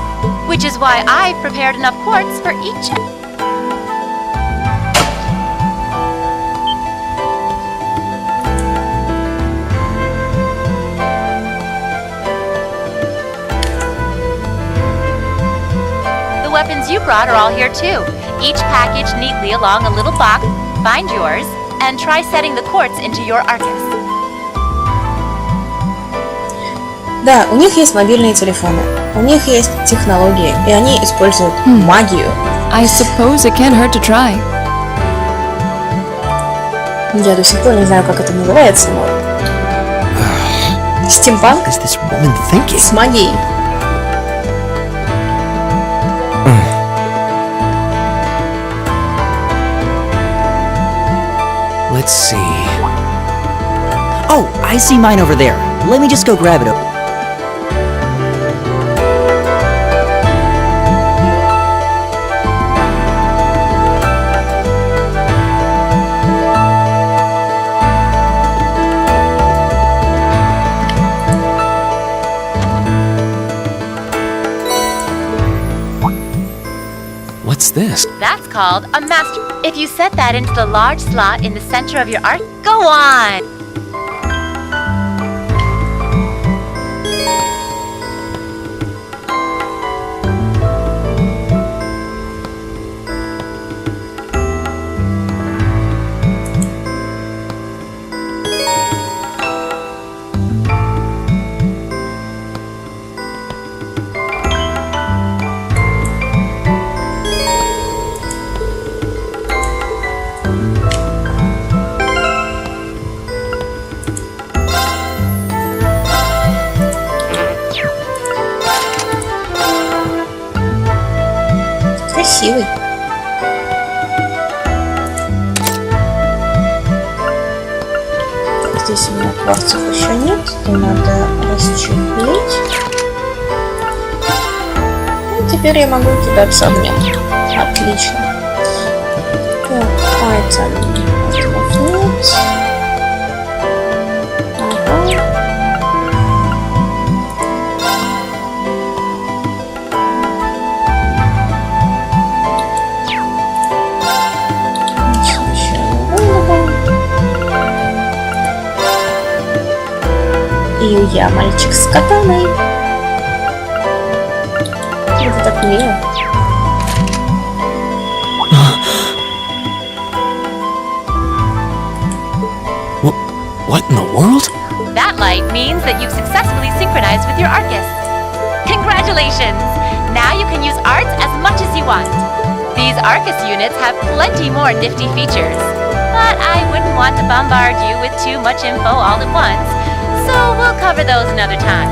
Which is why I've prepared enough quartz for each. The weapons you brought are all here too. Each packaged neatly along a little box. Find yours and try setting the quartz into your Arcus. Да, у них есть мобильные телефоны, у них есть технологии, и они используют магию. I suppose it can't hurt to try. Я до сих пор не знаю, как это называется, но... Стимпанк с магией. Let's see. Oh, I see mine over there. Let me just go grab it. What's this? That's called a master. If you set that into the large slot in the center of your arc, go on! красивый. Здесь у меня кварцев еще нет, то надо расщеплить. И теперь я могу кидаться огнем. Отлично. Так, поэтому нет. Ага. И я мальчик с катаной. Это так мило. What in the world? That light means that you've successfully synchronized with your Arcus. Congratulations! Now you can use arts as much as you want. These Arcus units have plenty more nifty features. But I wouldn't want to bombard you with too much info all at once, so we'll cover those another time.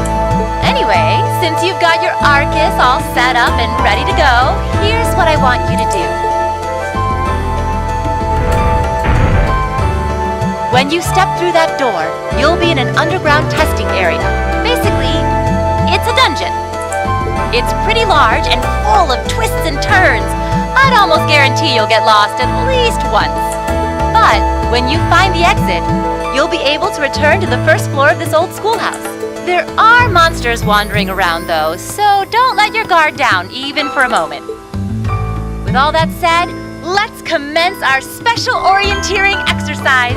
Anyway, since you've got your Arcus all set up and ready to go, here's what I want you to do. When you step through that door, you'll be in an underground testing area. Basically, it's a dungeon. It's pretty large and full of twists and turns. I'd almost guarantee you'll get lost at least once. But when you find the exit, you'll be able to return to the first floor of this old schoolhouse. There are monsters wandering around though, so don't let your guard down even for a moment. With all that said, let's commence our special orienteering exercise.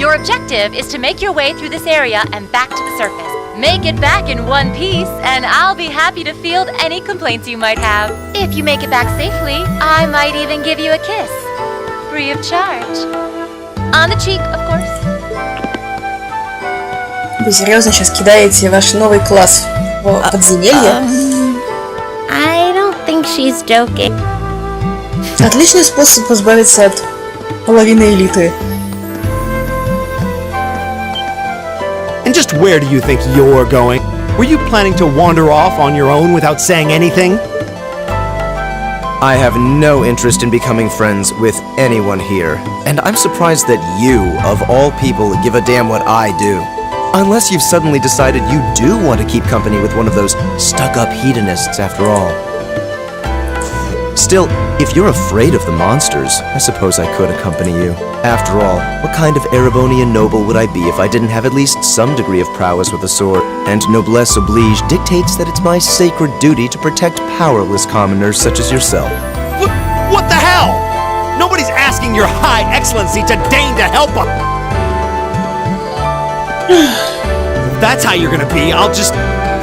Your objective is to make your way through this area and back to the surface. Make it back in one piece, and I'll be happy to field any complaints you might have. If you make it back safely, I might even give you a kiss. Free of charge. On the cheek, of course. Вы серьезно сейчас кидаете ваш новый класс в подземелье? I don't think she's joking. Отличный способ избавиться от половины элиты. And just where do you think you're going? Were you planning to wander off on your own without saying anything? I have no interest in becoming friends with anyone here, and I'm surprised that you, of all people, give a damn what I do. Unless you've suddenly decided you do want to keep company with one of those stuck-up hedonists after all. Still, if you're afraid of the monsters, I suppose I could accompany you. After all, what kind of Erebonian noble would I be if I didn't have at least some degree of prowess with a sword? And noblesse oblige dictates that it's my sacred duty to protect powerless commoners such as yourself. What the hell? Nobody's asking your high excellency to deign to help us. If that's how you're gonna be, I'll just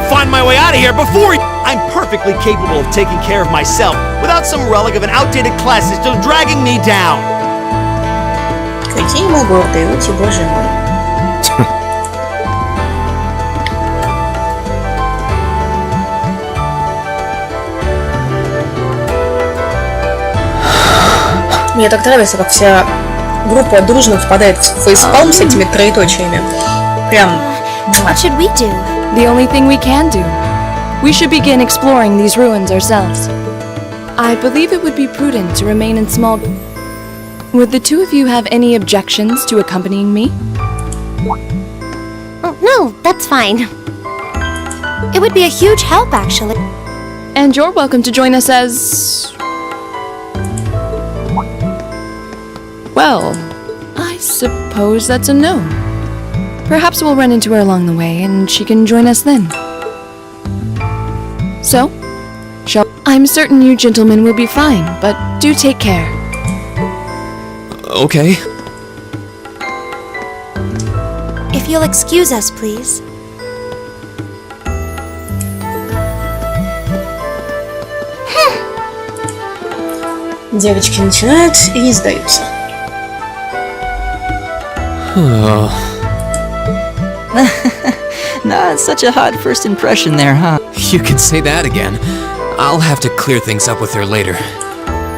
find my way out of here before you. I'm perfectly capable of taking care of myself without some relic of an outdated class system dragging me down. Какие мы гордые, ути, боже мой. Мне так нравится, как вся группа дружно впадает в фейспалм с этими троеточиями. Прям. What should we do? The only thing we can do. We should begin exploring these ruins ourselves. I believe it would be prudent to remain in small... Would the two of you have any objections to accompanying me? Oh, no, that's fine. It would be a huge help, actually. And you're welcome to join us as... Well, I suppose that's a no. Perhaps we'll run into her along the way, and she can join us then. So, I'm certain you gentlemen will be fine, but do take care. Okay. If you'll excuse us, please. Девочки начинают и не сдаются. Not such a hot first impression there, huh? You can say that again. I'll have to clear things up with her later.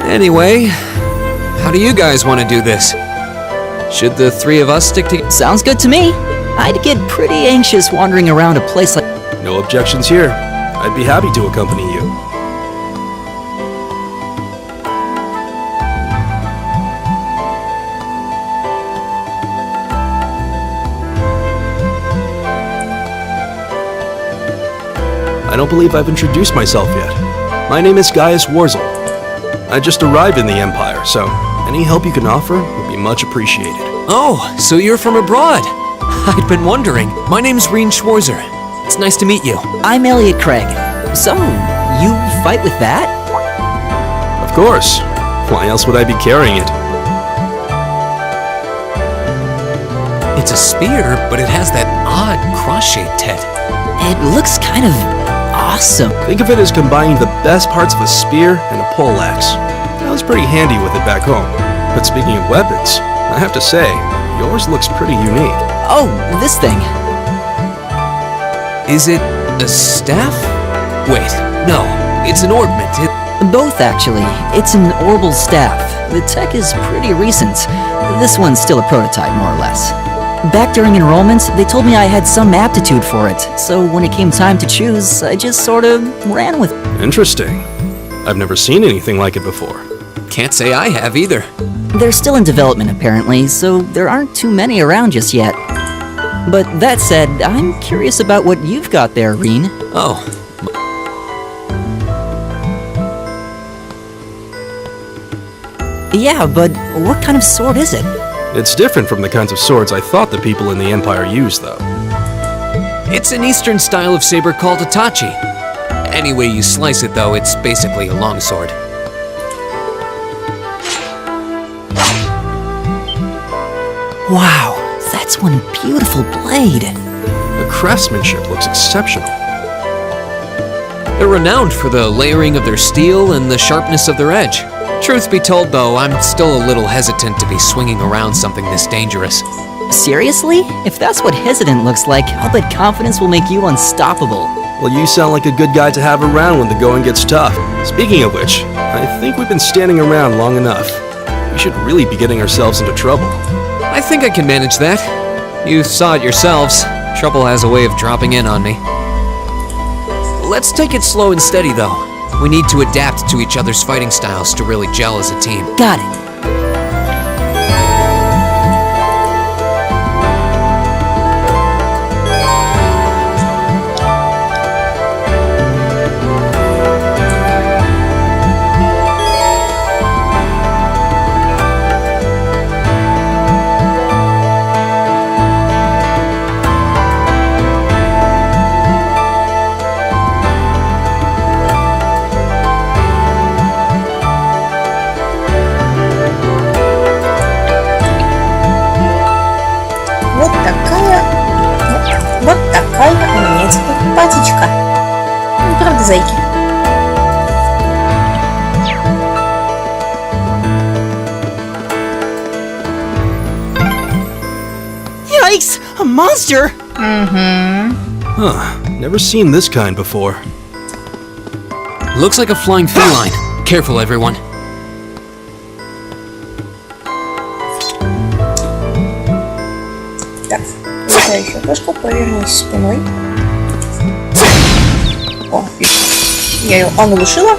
Anyway, how do you guys want to do this? Should the three of us stick together? Sounds good to me. I'd get pretty anxious wandering around a place like... No objections here. I'd be happy to accompany you. I don't believe I've introduced myself yet. My name is Gaius Warzel. I just arrived in the Empire, so any help you can offer would be much appreciated. Oh, so you're from abroad. I'd been wondering. My name's Reen Schwarzer. It's nice to meet you. I'm Elliot Craig. So, you fight with that? Of course. Why else would I be carrying it? It's a spear, but it has that odd cross-shaped head. It looks kind of awesome. Think of it as combining the best parts of a spear and a poleaxe. I was pretty handy with it back home. But speaking of weapons, I have to say, yours looks pretty unique. Oh, this thing. Is it a staff? Wait, no, it's an orbment. Both, actually. It's an orbal staff. The tech is pretty recent. This one's still a prototype, more or less. Back during enrollment, they told me I had some aptitude for it, so when it came time to choose, I just sort of ran with it. Interesting. I've never seen anything like it before. Can't say I have either. They're still in development, apparently, so there aren't too many around just yet. But that said, I'm curious about what you've got there, Reen. Oh. Yeah, but what kind of sword is it? It's different from the kinds of swords I thought the people in the Empire used, though. It's an Eastern style of saber called a tachi. Any way you slice it, though, it's basically a longsword. Wow, that's one beautiful blade. The craftsmanship looks exceptional. They're renowned for the layering of their steel and the sharpness of their edge. Truth be told, though, I'm still a little hesitant to be swinging around something this dangerous. Seriously? If that's what hesitant looks like, I'll bet confidence will make you unstoppable. Well, you sound like a good guy to have around when the going gets tough. Speaking of which, I think we've been standing around long enough. We should really be getting ourselves into trouble. I think I can manage that. You saw it yourselves. Trouble has a way of dropping in on me. Let's take it slow and steady, though. We need to adapt to each other's fighting styles to really gel as a team. Got it. Патечка. Ну, правда, зайки. Yikes! A monster! Huh. Never seen this kind before. Looks like a flying feline. Careful, everyone. Так, еще кошку, повернись спиной. О, отлично. Я ее оглушила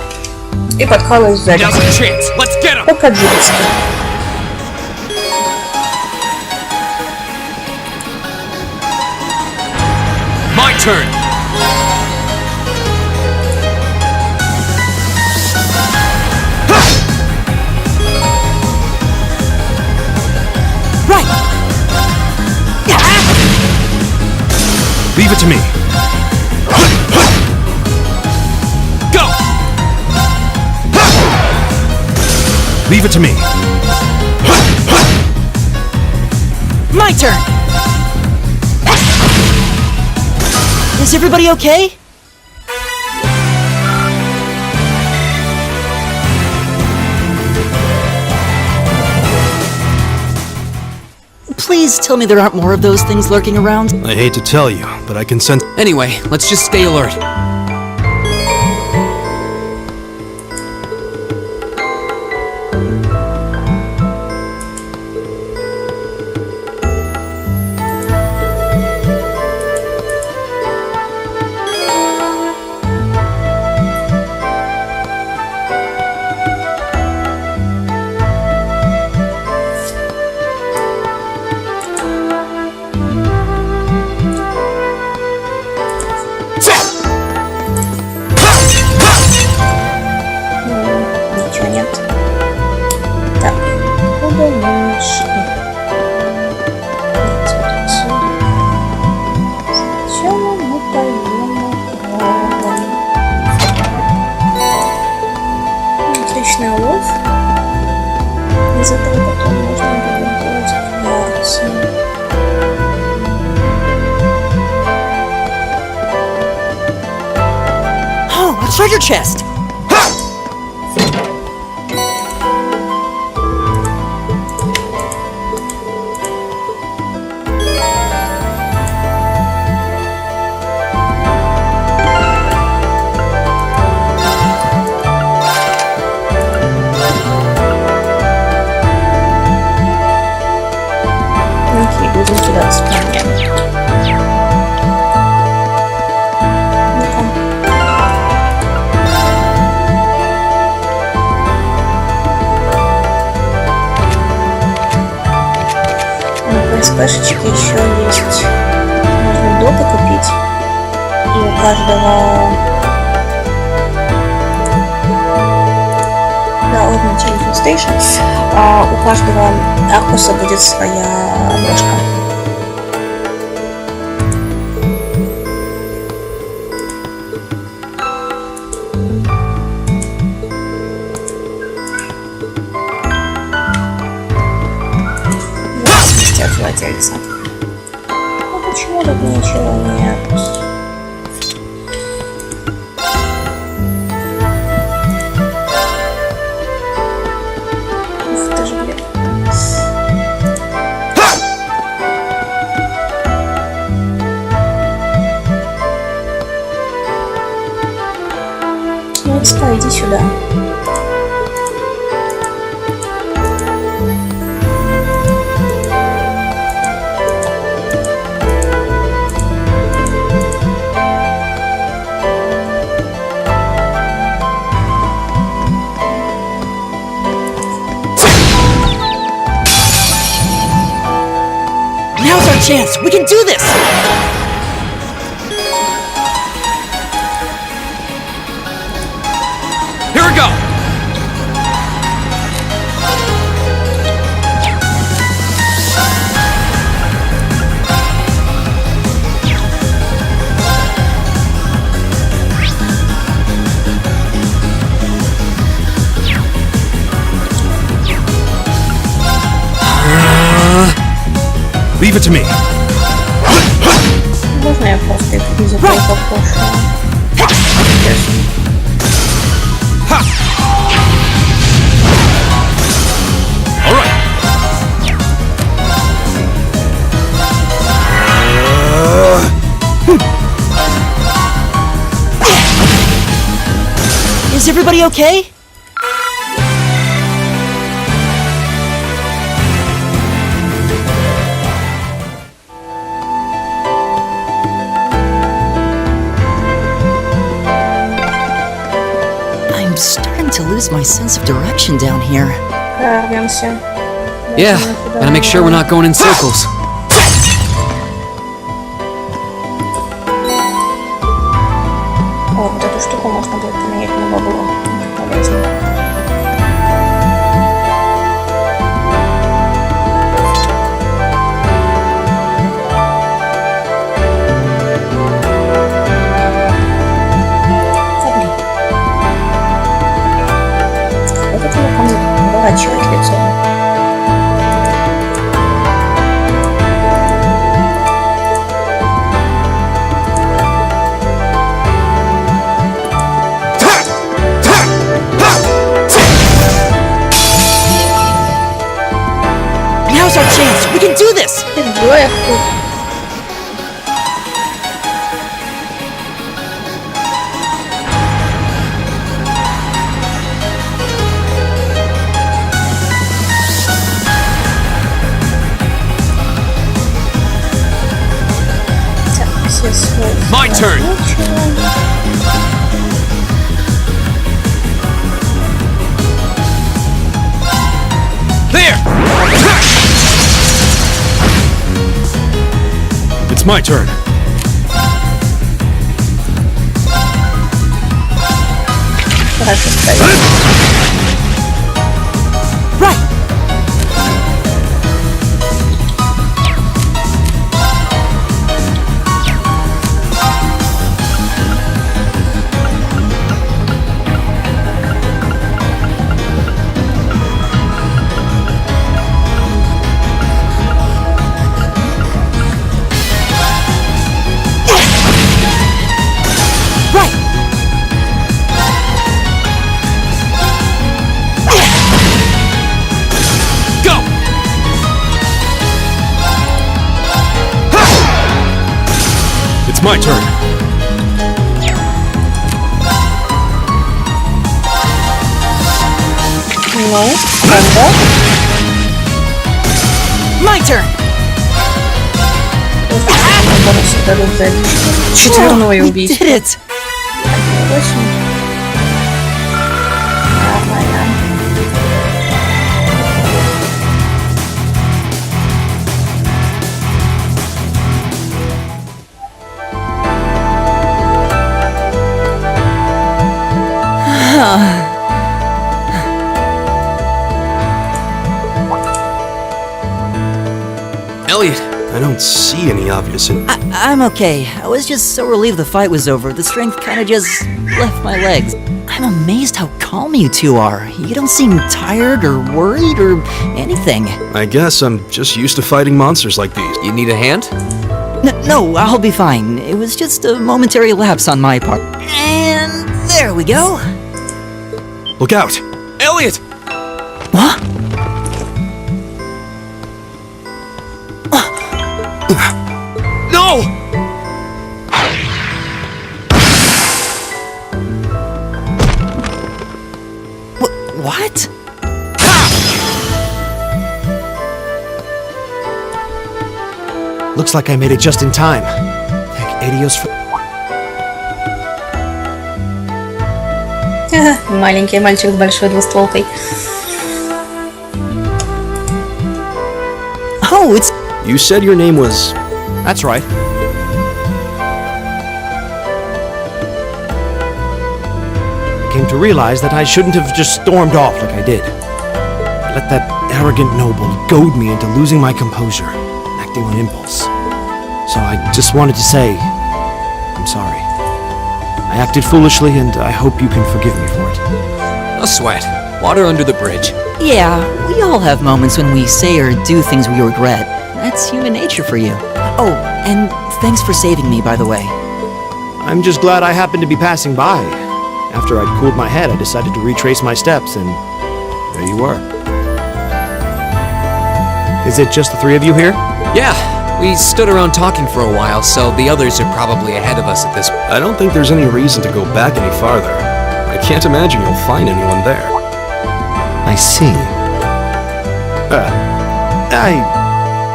и подкалываюсь сзади. Пока двигаться. My turn! Right! Leave it to me. Go! Leave it to me. My turn! Is everybody okay? Please tell me there aren't more of those things lurking around. I hate to tell you, but I can sense... Anyway, let's just stay alert. treasure chest! Окей, будем кидаться камнями. Ну-ка. На ПСПшечке еще есть. Можно доты купить. И у каждого... Да, Ordnance Telephone Station. У каждого Аркуса будет своя обложка. Зависимости от владельца. Ну почему тут ничего нет? Ух ты ж, блин. Ну, Летсплей, иди сюда. Now's our chance! We can do this! Here we go! Leave it to me. Можно я просто их языком покошу? All right. Is everybody okay? I'm starting to lose my sense of direction down here. Прорвемся. Yeah, gotta make sure we're not going in circles. О, вот эту штуку можно будет поменять на бабло. Полезно. Вот это я поворачивать лицо. Now's our chance! We can do this! My turn! There! It's my turn. Хорошо стоит. Right! Ну, бомба. My turn! Бонусы дадут за четверное We убийство. did it! Очень. Нормально. Elliot, I don't see any obvious. I'm okay. I was just so relieved the fight was over. The strength kinda just left my legs. I'm amazed how calm you two are. You don't seem tired or worried or anything. I guess I'm just used to fighting monsters like these. you need a hand? No, I'll be fine. It was just a momentary lapse on my part. And there we go. Look out! Elliot! What? No! What? Looks like I made it just in time. Thank Adios for... Маленький мальчик с большой двустволкой. Oh, it's... You said your name was... That's right. I came to realize that I shouldn't have just stormed off like I did. I let that arrogant noble goad me into losing my composure, acting on impulse. So I just wanted to say, I'm sorry. I acted foolishly, and I hope you can forgive me for it. No sweat. Water under the bridge. Yeah, we all have moments when we say or do things we regret. That's human nature for you. Oh, and thanks for saving me, by the way. I'm just glad I happened to be passing by. After I'd cooled my head, I decided to retrace my steps, and there you were. Is it just the three of you here? Yeah, we stood around talking for a while, so the others are probably ahead of us at this point. I don't think there's any reason to go back any farther. I can't imagine you'll find anyone there. I see.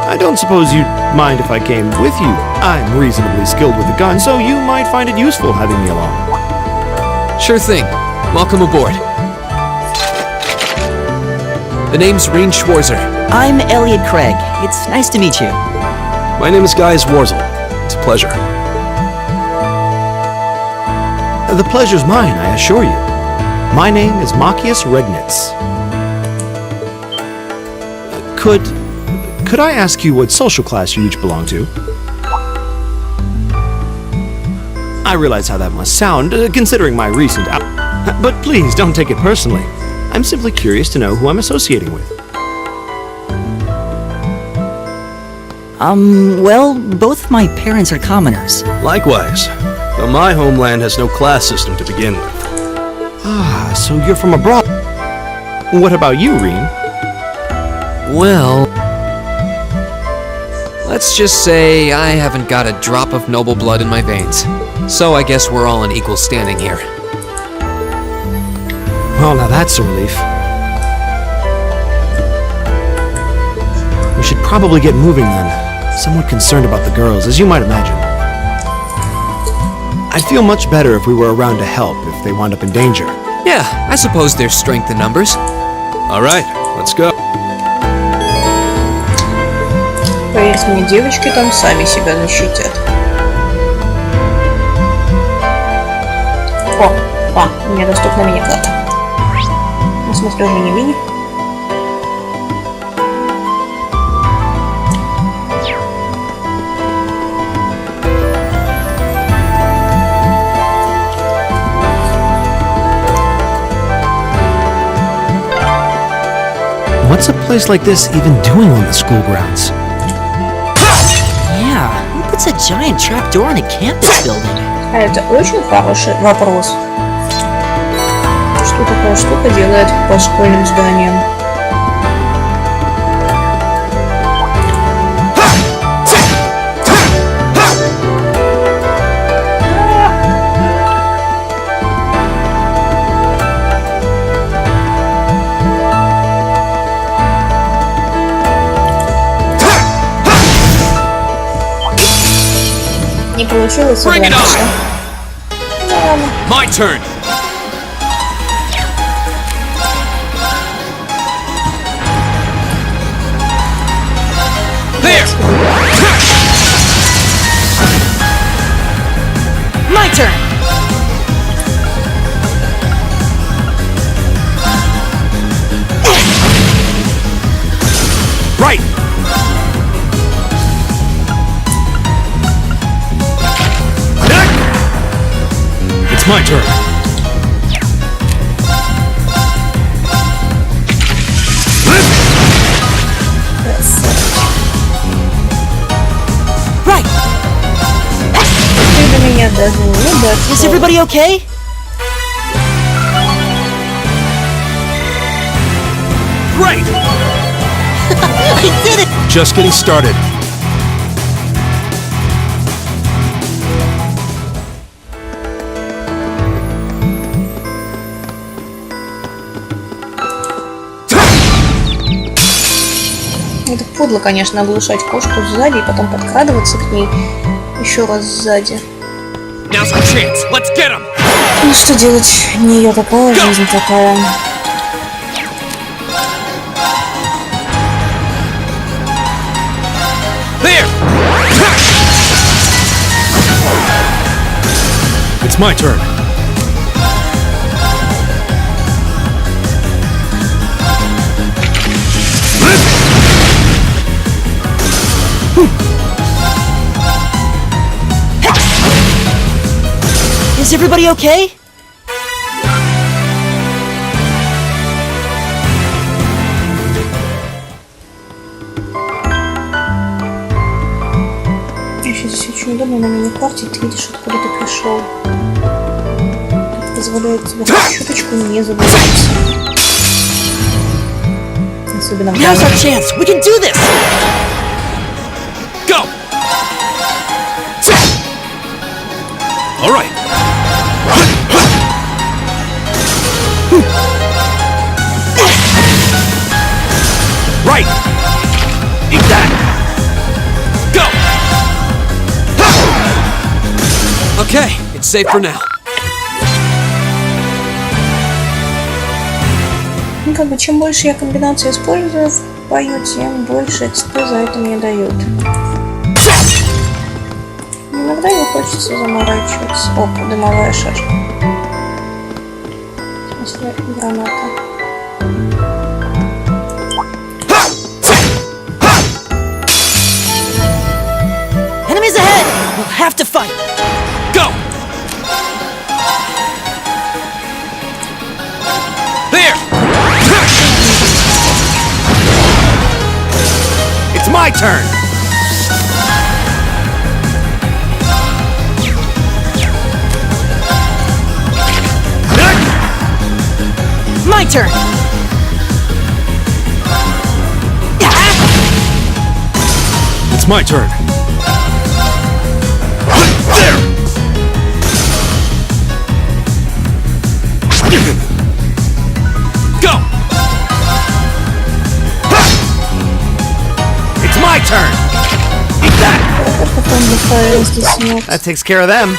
I don't suppose you'd mind if I came with you. I'm reasonably skilled with a gun, so you might find it useful having me along. Sure thing. Welcome aboard. The name's Reen Schwarzer. I'm Elliot Craig. It's nice to meet you. My name is Guys Warzel. It's a pleasure. The pleasure's mine, I assure you. My name is Machias Regnitz. Could I ask you what social class you each belong to? I realize how that must sound, considering my recent but please don't take it personally. I'm simply curious to know who I'm associating with. Well, both my parents are commoners. Likewise, though my homeland has no class system to begin with. Ah, so you're from abroad. What about you, Reen? Well, let's just say I haven't got a drop of noble blood in my veins. So I guess we're all in equal standing here. Well, now that's a relief. We should probably get moving then. Somewhat concerned about the girls, as you might imagine. I'd feel much better if we were around to help if they wound up in danger. Yeah, I suppose there's strength in numbers. All right, let's go. Поверь мне, девочки там сами себя защитят. О, мне доступна мини-плата. В смысле, уже не мини. What's a place like this even doing on the school grounds? Yeah, who puts a giant trapdoor in a campus building? А это очень хороший вопрос. Что такая штука делает по школьным зданиям? получилось Bring it согласиться. on! Ну ладно. My turn! There! My turn! Right! It's my turn. Right! Ты до меня даже не дошел. Is everybody okay? Great! I did it! Just getting started. Это подло, конечно, оглушать кошку сзади и потом подкрадываться к ней еще раз сзади. Now's our chance. Let's get him! Ну что делать? Не ее такая, жизнь такая. There! It's my turn. Is everybody okay? Еще здесь очень удобно на мини-карте, ты видишь, откуда ты пришел. Это позволяет тебе хоть чуточку не заблудиться. Особенно в Now's our chance! We can do this! Go! All right. Right. Eat that. Go. Okay, it's safe for now. Ну, как бы, чем больше я комбинаций использую в бою, тем больше XP за это мне дают. Иногда не хочется заморачиваться. О, дымовая шашка. В смысле, граната. Enemies ahead! We'll have to fight! Go. There. It's my turn. My turn! It's my turn. There. Go. It's my turn. Eat that. That takes care of them.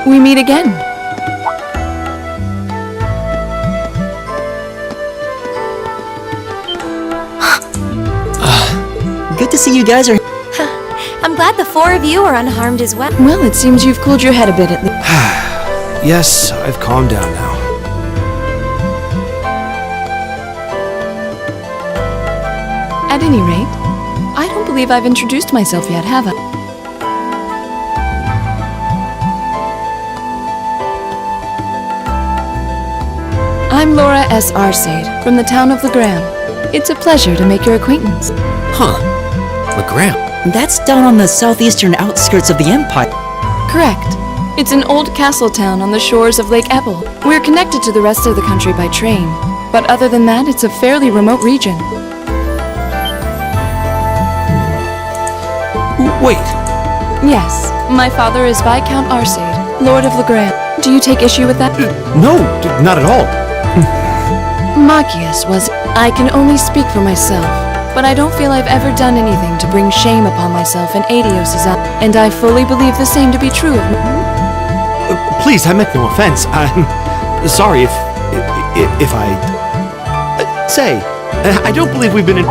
We meet again. Good to see you guys are... I'm glad the four of you are unharmed as well. Well, it seems you've cooled your head a bit at least. Yes, I've calmed down now. At any rate, I don't believe I've introduced myself yet, have I? I'm Laura S. Arcade, from the town of Legram. It's a pleasure to make your acquaintance. Huh. Legram. That's down on the southeastern outskirts of the Empire. Correct. It's an old castle town on the shores of Lake Ebble. We're connected to the rest of the country by train, but other than that, it's a fairly remote region. Wait. Yes, my father is Viscount Arcade, Lord of Legrand, do you take issue with that? No, not at all. Machias was... I can only speak for myself, but I don't feel I've ever done anything to bring shame upon myself and Adios' and I fully believe the same to be true of me. Please, I meant no offense. I'm sorry if I... say, I don't believe we've been in...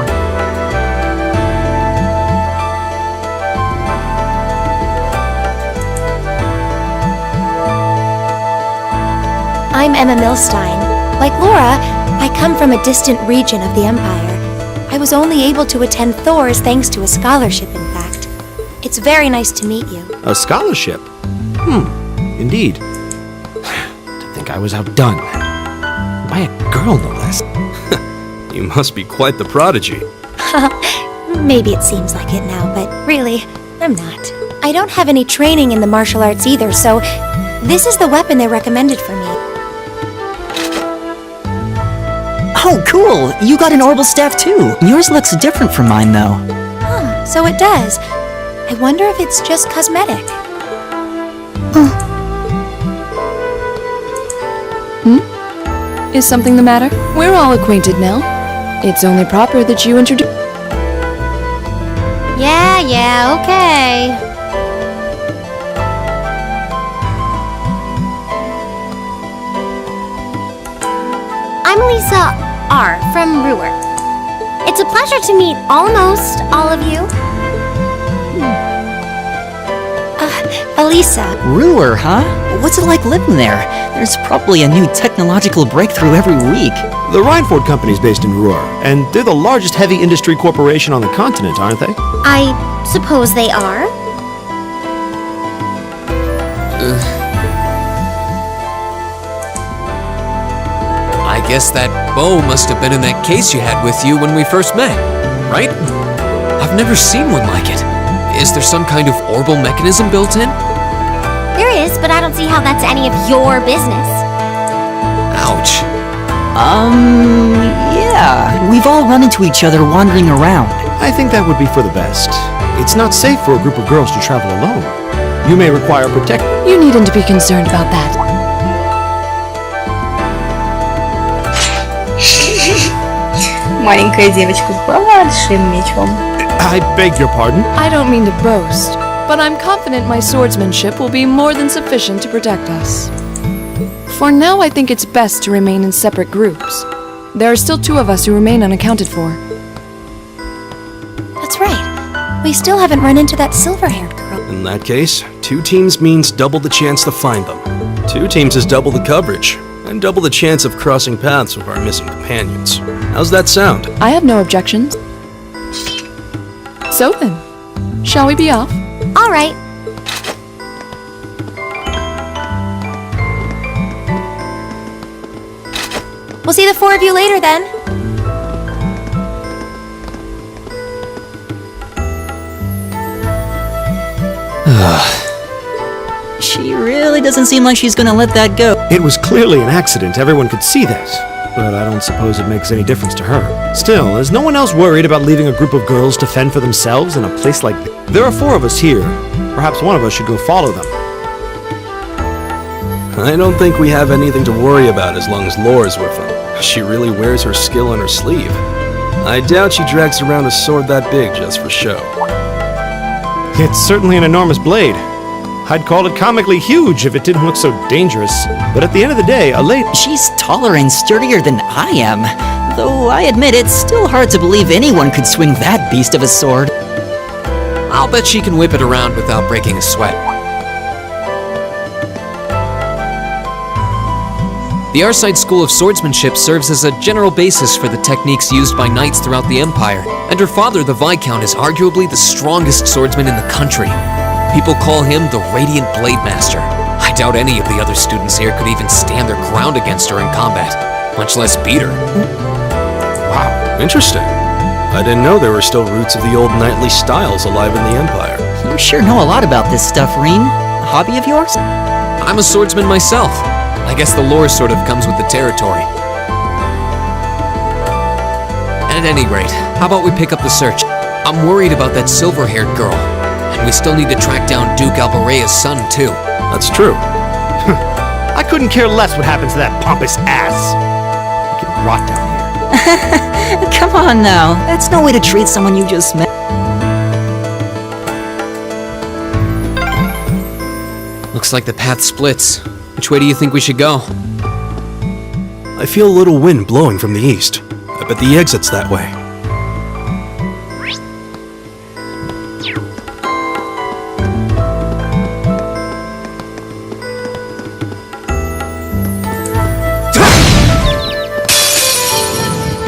I'm Emma Milstein. Like Laura, I come from a distant region of the Empire. I was only able to attend Thor's thanks to a scholarship, in fact. It's very nice to meet you. A scholarship? Indeed. To think I was outdone. By a girl, no less. You must be quite the prodigy. Maybe it seems like it now, but really, I'm not. I don't have any training in the martial arts either, so this is the weapon they recommended for me. Oh, cool! You got an orbital staff too. Yours looks different from mine, though. Huh, so it does. I wonder if it's just cosmetic. Is something the matter? We're all acquainted now. It's only proper that you introduce... Yeah, okay. I'm Lisa R. from Ruhr. It's a pleasure to meet almost all of you. Elisa. Ruhr, huh? What's it like living there? There's probably a new technological breakthrough every week. The Reinford Company's based in Ruhr, and they're the largest heavy industry corporation on the continent, aren't they? I suppose they are. I guess that bow must have been in that case you had with you when we first met, right? I've never seen one like it. Is there some kind of orbital mechanism built in? There is, but I don't see how that's any of your business. Ouch. Yeah. We've all run into each other wandering around. I think that would be for the best. It's not safe for a group of girls to travel alone. You may require protection. You needn't to be concerned about that. Маленькая девочка с большим мечом. I beg your pardon? I don't mean to boast, but I'm confident my swordsmanship will be more than sufficient to protect us. For now, I think it's best to remain in separate groups. There are still 2 of us who remain unaccounted for. That's right. We still haven't run into that silver-haired girl. In that case, 2 teams means double the chance to find them. 2 teams is double the coverage, and double the chance of crossing paths with our missing companions. How's that sound? I have no objections. So then, shall we be off? All right. We'll see the 4 of you later then. She really doesn't seem like she's gonna let that go. It was clearly an accident, everyone could see that. But I don't suppose it makes any difference to her. Still, is no one else worried about leaving a group of girls to fend for themselves in a place like this? There are 4 of us here. Perhaps one of us should go follow them. I don't think we have anything to worry about as long as Laura's with them. She really wears her skill on her sleeve. I doubt she drags around a sword that big just for show. It's certainly an enormous blade. I'd call it comically huge if it didn't look so dangerous. But at the end of the day, a lady... She's taller and sturdier than I am. Though I admit it's still hard to believe anyone could swing that beast of a sword. I'll bet she can whip it around without breaking a sweat. The Arside School of Swordsmanship serves as a general basis for the techniques used by knights throughout the Empire, and her father, the Viscount, is arguably the strongest swordsman in the country. People call him the Radiant Blade Master. I doubt any of the other students here could even stand their ground against her in combat, much less beat her. Wow, interesting. I didn't know there were still roots of the old knightly styles alive in the Empire. You sure know a lot about this stuff, Reen. A hobby of yours? I'm a swordsman myself. I guess the lore sort of comes with the territory. At any rate, how about we pick up the search? I'm worried about that silver-haired girl. And we still need to track down Duke Alvarea's son, too. That's true. I couldn't care less what happens to that pompous ass. You can rot down here. Come on now. That's no way to treat someone you just met. Looks like the path splits. Which way do you think we should go? I feel a little wind blowing from the east. I bet the exit's that way.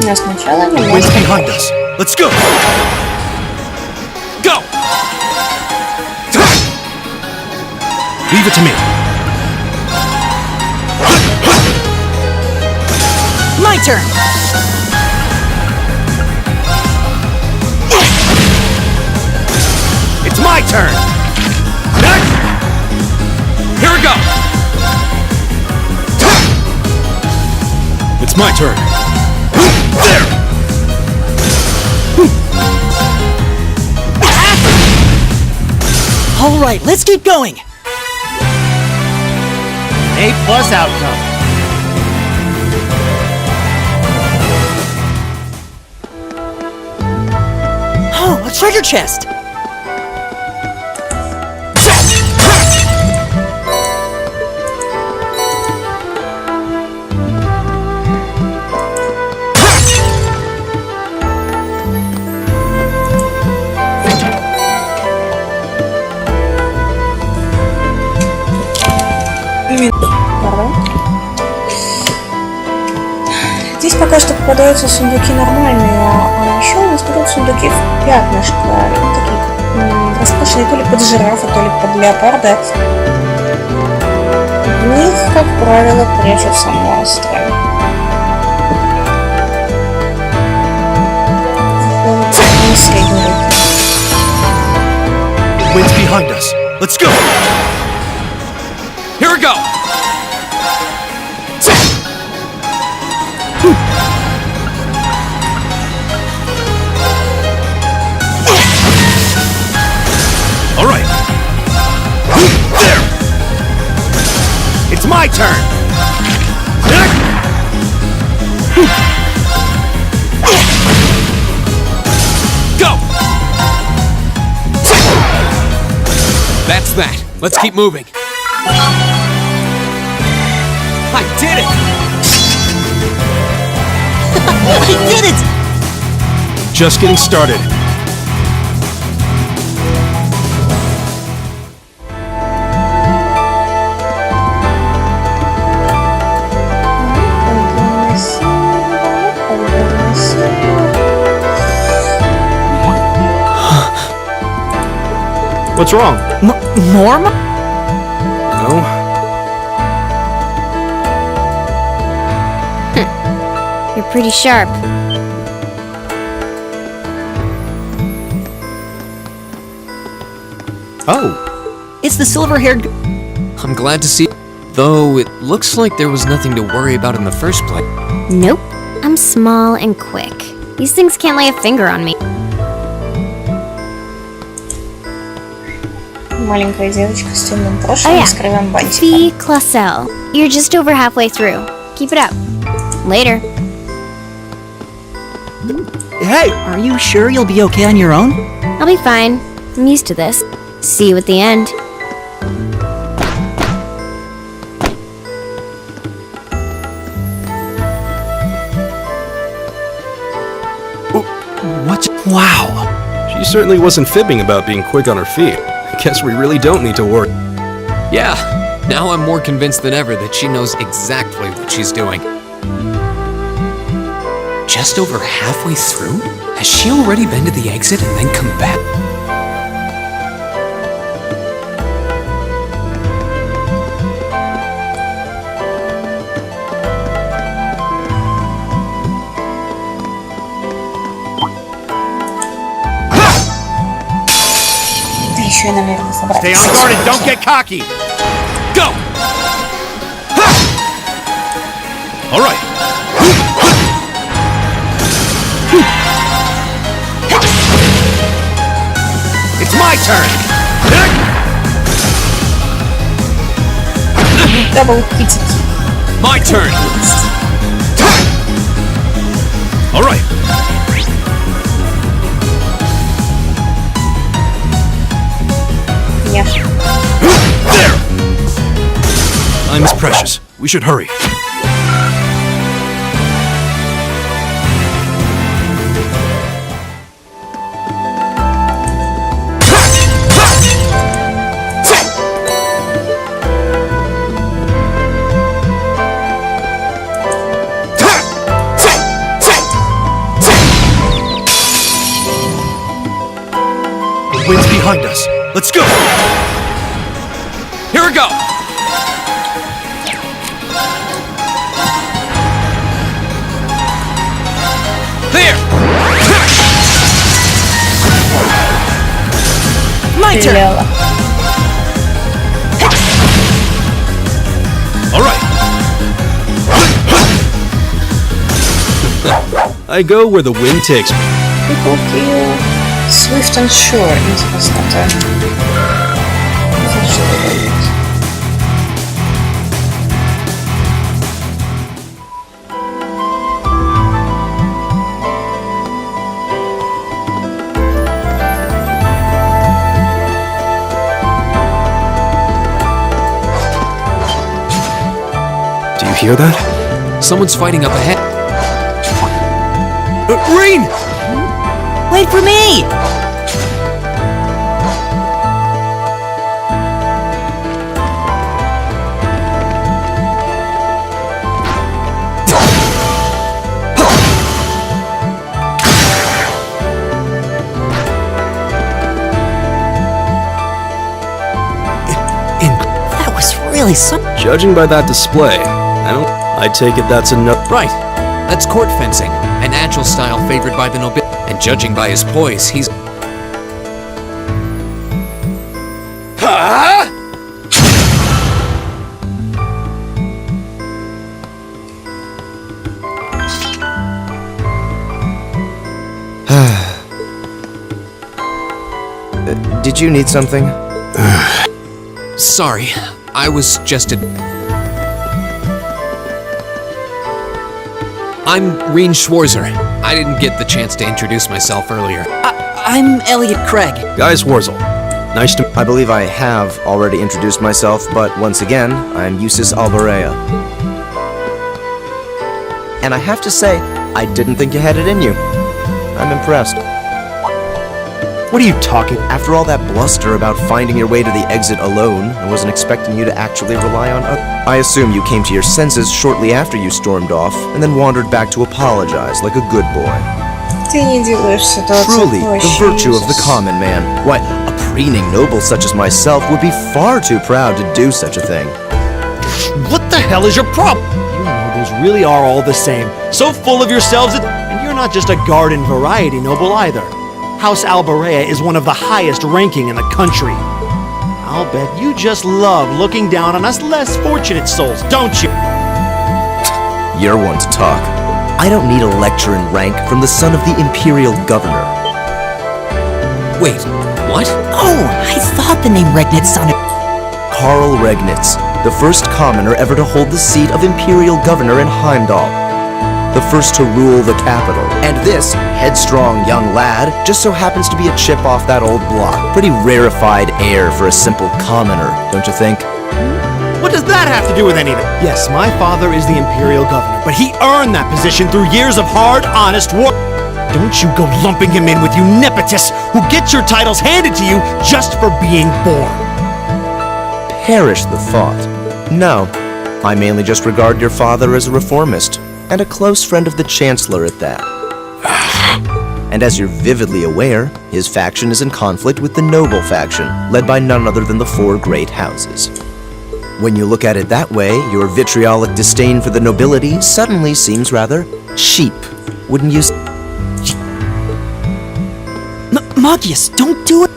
Но сначала Wind's немножко behind us. Let's go! Go! Leave it to me. My turn! It's my turn! Here we go! It's my turn. There! All right, let's keep going. A+ outcome. Oh, a treasure chest. Здесь пока что попадаются сундуки нормальные, а еще у нас будут сундуки в пятнышко, такие раскрашенные то ли под жирафа, то ли под леопарда. В них, как правило, прячутся монстры. Средней руки. Wind's behind us. Let's go! Here we go! All right. There! It's my turn! Go! That's that. Let's keep moving. I did it! I did it! Just getting started. What's wrong? Norm? No? You're pretty sharp. Oh. It's the silver-haired... I'm glad to see. Though it looks like there was nothing to worry about in the first place. Nope. I'm small and quick. These things can't lay a finger on me. Маленькая девочка с темным Oh прошлым yeah. с кривым бантиком. Fee Clausel. You're just over halfway through. Keep it up. Later. Hey! Are you sure you'll be okay on your own? I'll be fine. I'm used to this. See you at the end. What? Wow! She certainly wasn't fibbing about being quick on her feet. Guess we really don't need to worry. Yeah, now I'm more convinced than ever that she knows exactly what she's doing. Just over halfway through? Has she already been to the exit and then come back? Еще и намерена собрать. Stay on guard and don't get cocky! Go! All right. It's my turn! Double kitty. My turn! Alright. Нет. There! Time is precious. We should hurry. The wind's behind us. Let's go! Here we go! There! My turn! Стреляла. Alright. I go where the wind takes me. People kill Swift and Sure. Интересно, это... За что дают? Do you hear that? Someone's fighting up ahead. Green! Wait for me! That was really Judging by that display, I take it that's enough. Right. That's court fencing, a natural style favored by the nobility. And judging by his poise, he's... Did you need something? Sorry, I was just I'm Reen Schwarzer. I didn't get the chance to introduce myself earlier. I'm Elliot Craig. Guy Swarzel. Nice to... I believe I have already introduced myself, but once again, I'm Eustace Alborea. And I have to say, I didn't think you had it in you. I'm impressed. What are you talking? After all that bluster about finding your way to the exit alone, I wasn't expecting you to actually rely on others. I assume you came to your senses shortly after you stormed off, and then wandered back to apologize like a good boy. Ты не делаешь ситуацию Truly, the проще, virtue of the Иисус. common man. Why, a preening noble such as myself would be far too proud to do such a thing. What the hell is your problem? You nobles really are all the same. So full of yourselves, and you're not just a garden variety noble either. House Alborea is one of the highest ranking in the country. I'll bet you just love looking down on us less fortunate souls, don't you? You're one to talk. I don't need a lecture in rank from the son of the Imperial Governor. Wait, what? Oh, I thought the name Regnitz sounded... Karl Regnitz, the first commoner ever to hold the seat of Imperial Governor in Heimdall. The first to rule the capital. And this headstrong young lad just so happens to be a chip off that old block. Pretty rarefied air for a simple commoner, don't you think? What does that have to do with anything? Yes, my father is the Imperial Governor, but he earned that position through years of hard, honest work. Don't you go lumping him in with you nepotists who get your titles handed to you just for being born. Perish the thought. No, I mainly just regard your father as a reformist, and a close friend of the Chancellor at that. And as you're vividly aware, his faction is in conflict with the noble faction, led by none other than the four great houses. When you look at it that way, your vitriolic disdain for the nobility suddenly seems rather cheap, wouldn't you? Magius, don't do it!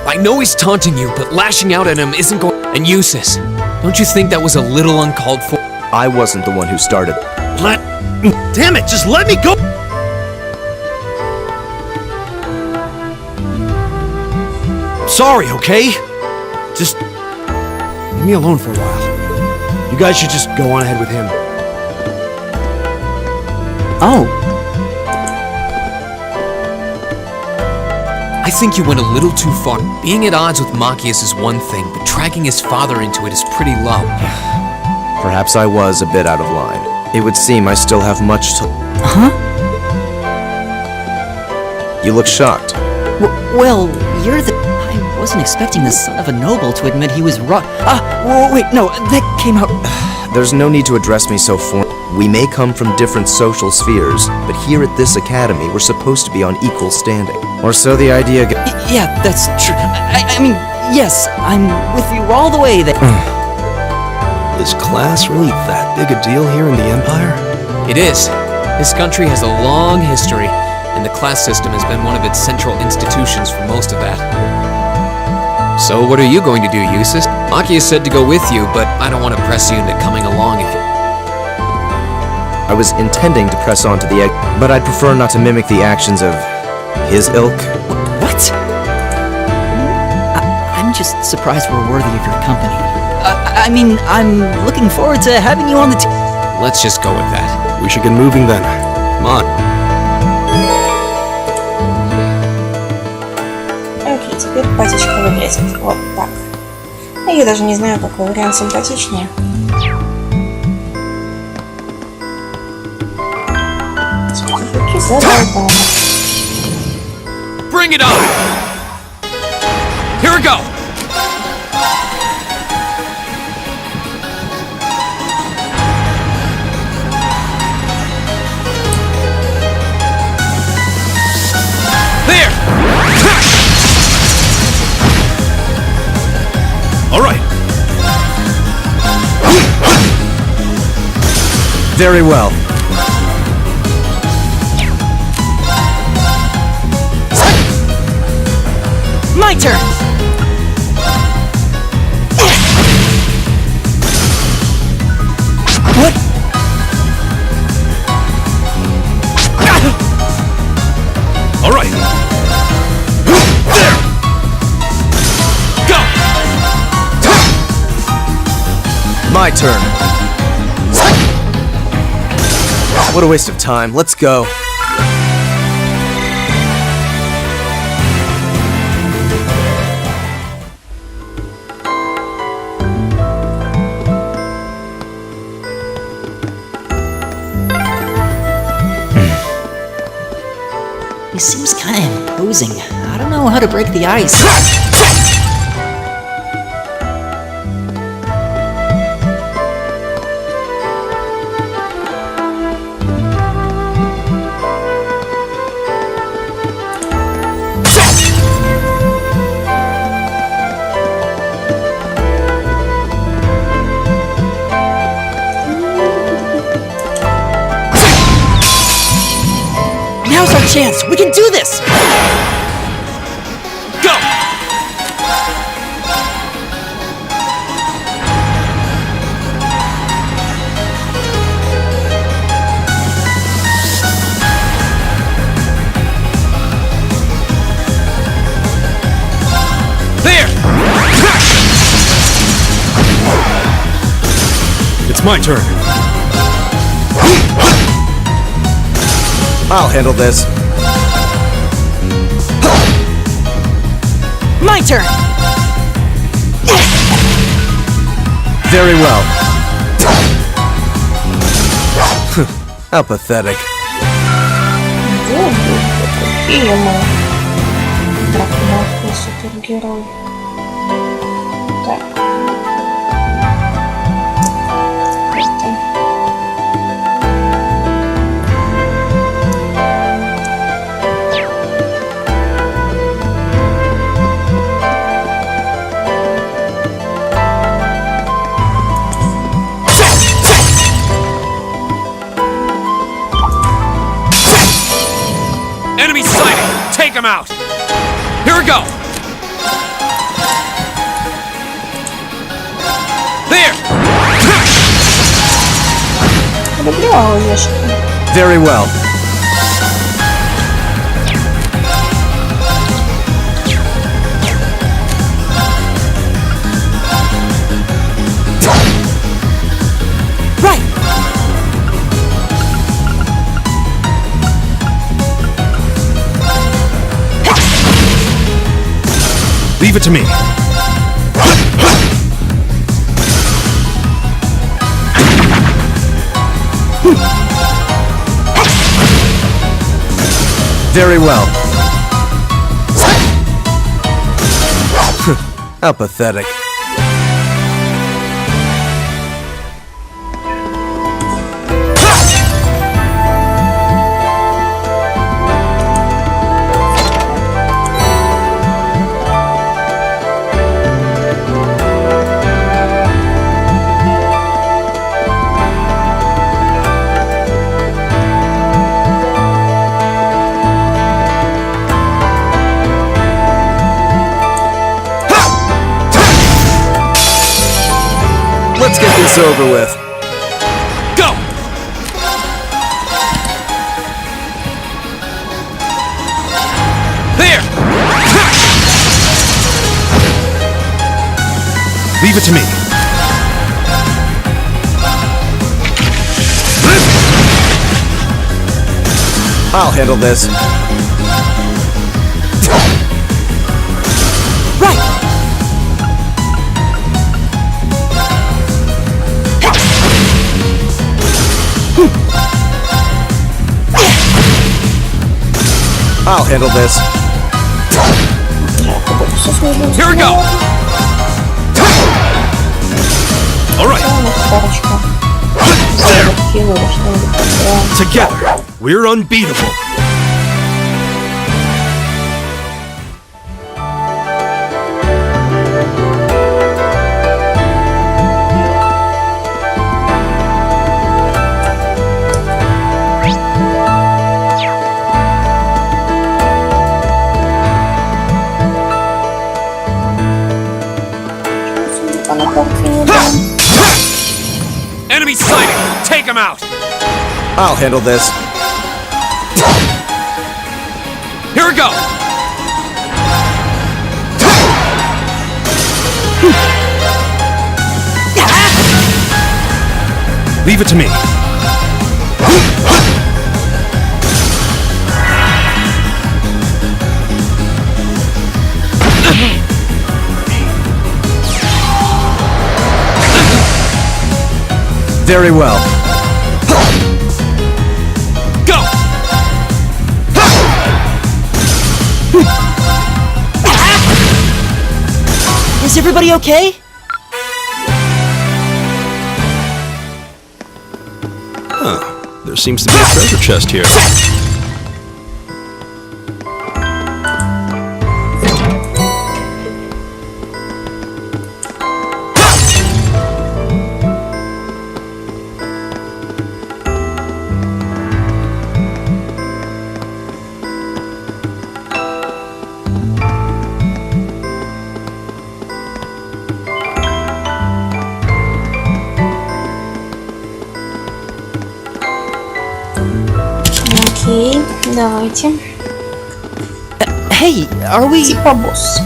I know he's taunting you, but lashing out at him isn't going... And Eustace, don't you think that was a little uncalled for? I wasn't the one who started. Damn it, just let me go! Sorry, okay? Just leave me alone for a while. You guys should just go on ahead with him. Oh, I think you went a little too far. Being at odds with Machias is one thing, but dragging his father into it is pretty low. Perhaps I was a bit out of line. It would seem I still have much to... huh? You look shocked. Well, you're the... I wasn't expecting the son of a noble to admit he was wrong. Wait, no, that came out... There's no need to address me so We may come from different social spheres, but here at this academy, we're supposed to be on equal standing. Or so the idea Yeah, that's true. I mean, yes, I'm with you all the way there. Is class really that big a deal here in the Empire? It is. This country has a long history, and the class system has been one of its central institutions for most of that. So what are you going to do, Eustace? Machias said to go with you, but I don't want to press you into coming along if you... I was intending to press on to the egg, but I'd prefer not to mimic the actions of his ilk. What? I'm just surprised we're worthy of your company. I mean, I'm looking forward to having you on the team. Let's just go with that. We should get moving then. Come on. Окей, теперь патечка выглядит вот так. Я даже не знаю, какой вариант симпатичнее. Bring it on! Here we go! There! All right. Very well. My turn! What? All right. There. Go. My turn. What a waste of time. Let's go. He seems kind of imposing. I don't know how to break the ice. Now's our chance! We can do this! Go! There! It's my turn. I'll handle this. My turn! Very well. How pathetic. Какие мы драконовый супергерой. Так. Enemy sighted! Take him out! Here we go! Люблю АОЕшки. Very well. Right! Leave it to me. Very well. How pathetic. Let's get this over with. Go! There! Leave it to me. I'll handle this. Right! I'll handle this. Here we go! All right. Together, we're unbeatable. Enemy sighted! Take him out! I'll handle this. Here we go! Leave it to me. Very well. Go! Is everybody okay? Huh. There seems to be a treasure chest here. Окей, давайте. Hey, are we... Типа босс.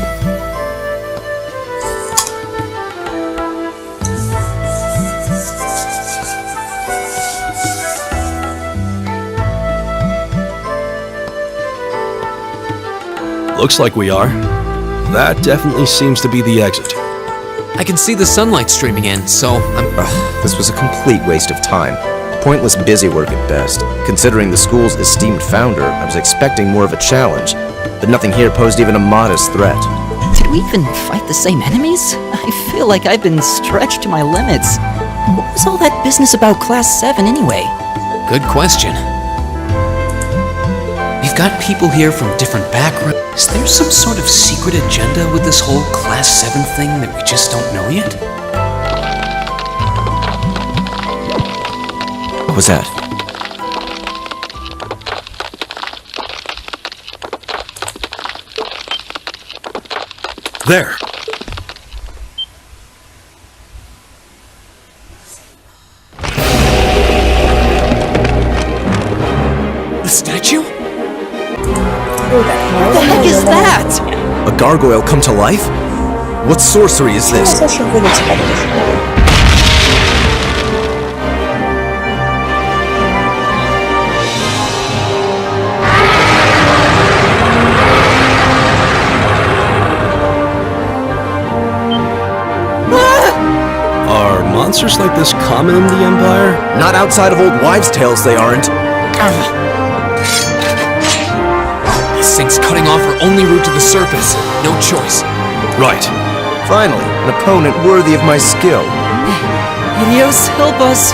Looks like we are. That definitely seems to be the exit. I can see the sunlight streaming in, so I'm... This was a complete waste of time. Pointless busywork at best. Considering the school's esteemed founder, I was expecting more of a challenge, but nothing here posed even a modest threat. Did we even fight the same enemies? I feel like I've been stretched to my limits. What was all that business about Class 7 anyway? Good question. We've got people here from different backgrounds. Is there some sort of secret agenda with this whole Class 7 thing that we just don't know yet? What was that? There. What the heck is that? A gargoyle come to life? What sorcery is this? Are monsters like this common in the Empire? Not outside of old wives' tales, they aren't. This thing's cutting off our only route to the surface. No choice. Right. Finally, an opponent worthy of my skill. Idios, help us!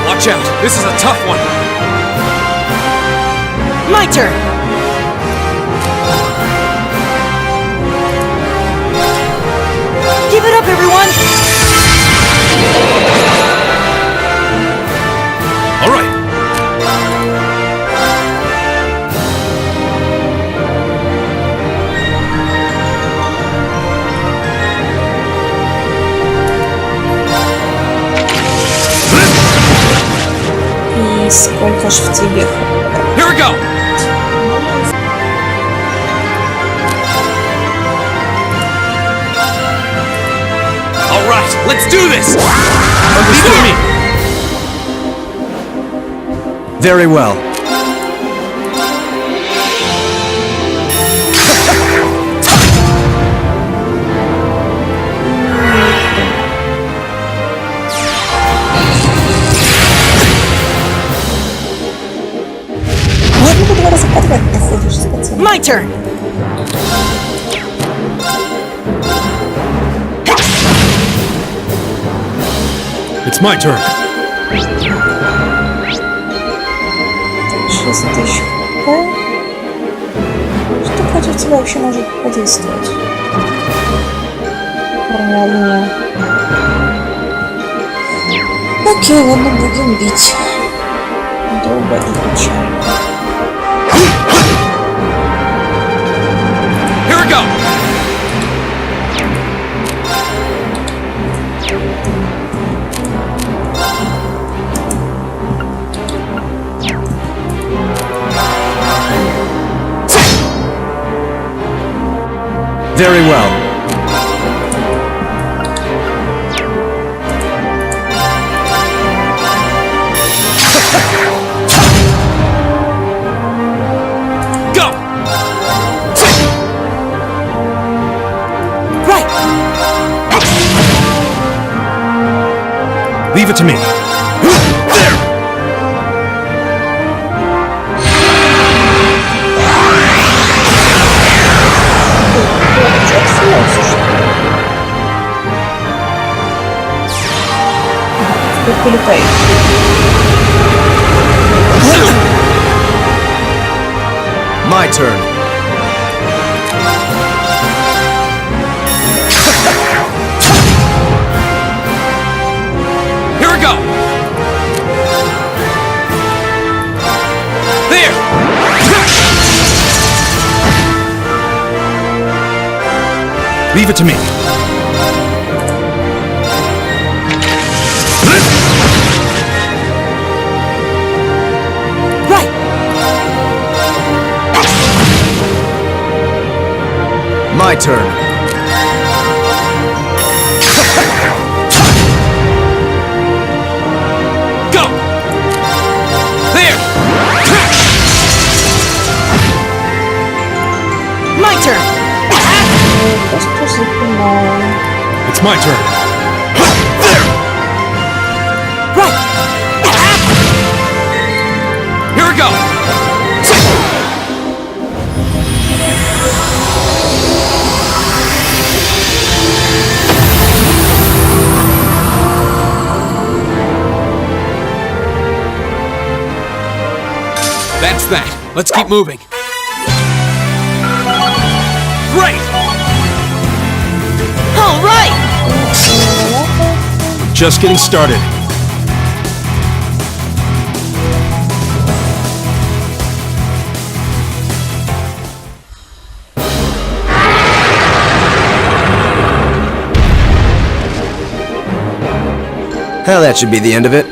Watch out! This is a tough one! My turn! Give it up, everyone! All right. И сколько ж в тебе? Here we go! All right, let's do this! Understood me. Very well. My turn! It's my turn. Сейчас это еще какая? Что против тебя вообще может подействовать? Броня линия. Окей, ладно, будем бить. Долго и печально. Here we go! Very well. Go! Right! Leave it to me. There! Полетай. My turn. Here we go! There! Leave it to me. Right! My turn. Go! There! My turn! It's my turn. Right! Here we go! That's that. Let's keep moving. Great! All right! Just getting started. Well, that should be the end of it.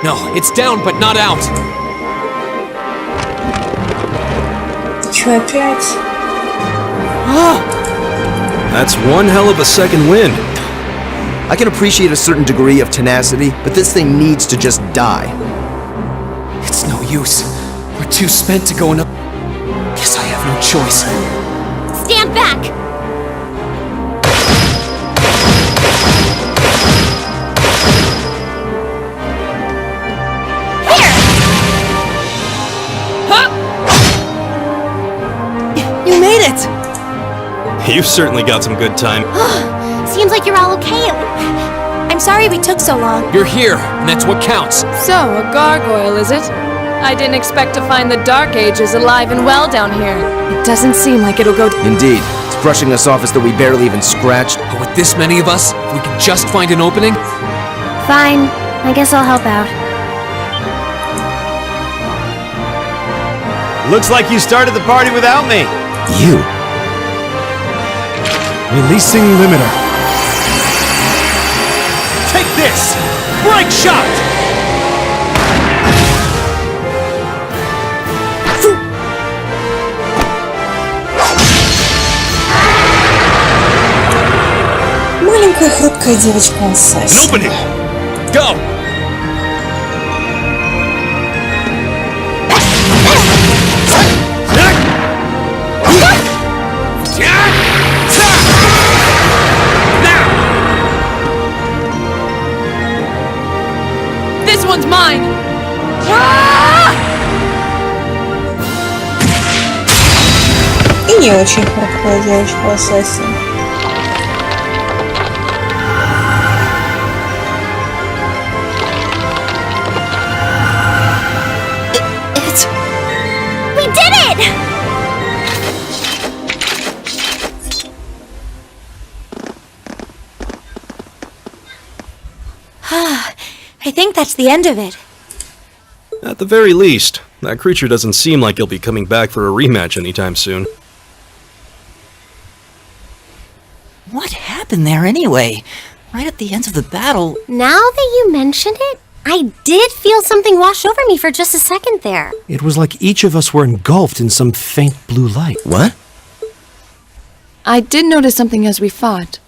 No, it's down, but not out. Чё опять? That's one hell of a second wind. I can appreciate a certain degree of tenacity, but this thing needs to just die. It's no use. We're too spent to go in up. Guess I have no choice. Stand back! You made it! You've certainly got some good time. Seems like you're all okay. I'm sorry we took so long. You're here, and that's what counts. So, a gargoyle, is it? I didn't expect to find the Dark Ages alive and well down here. It doesn't seem like it'll go... Indeed. It's brushing us off as though we barely even scratched. But with this many of us, if we could just find an opening... Fine. I guess I'll help out. Looks like you started the party without me. You. Releasing limiter. Take this! Break shot! Маленькая хрупкая девочка-ассасин. Opening! Go! This one's mine! И не очень хрупкая девочка-ассасин. We did it! I think that's the end of it. At the very least, that creature doesn't seem like he'll be coming back for a rematch anytime soon. What happened there anyway? Right at the end of the battle... Now that you mention it, I did feel something wash over me for just a second there. It was like each of us were engulfed in some faint blue light. What? I did notice something as we fought.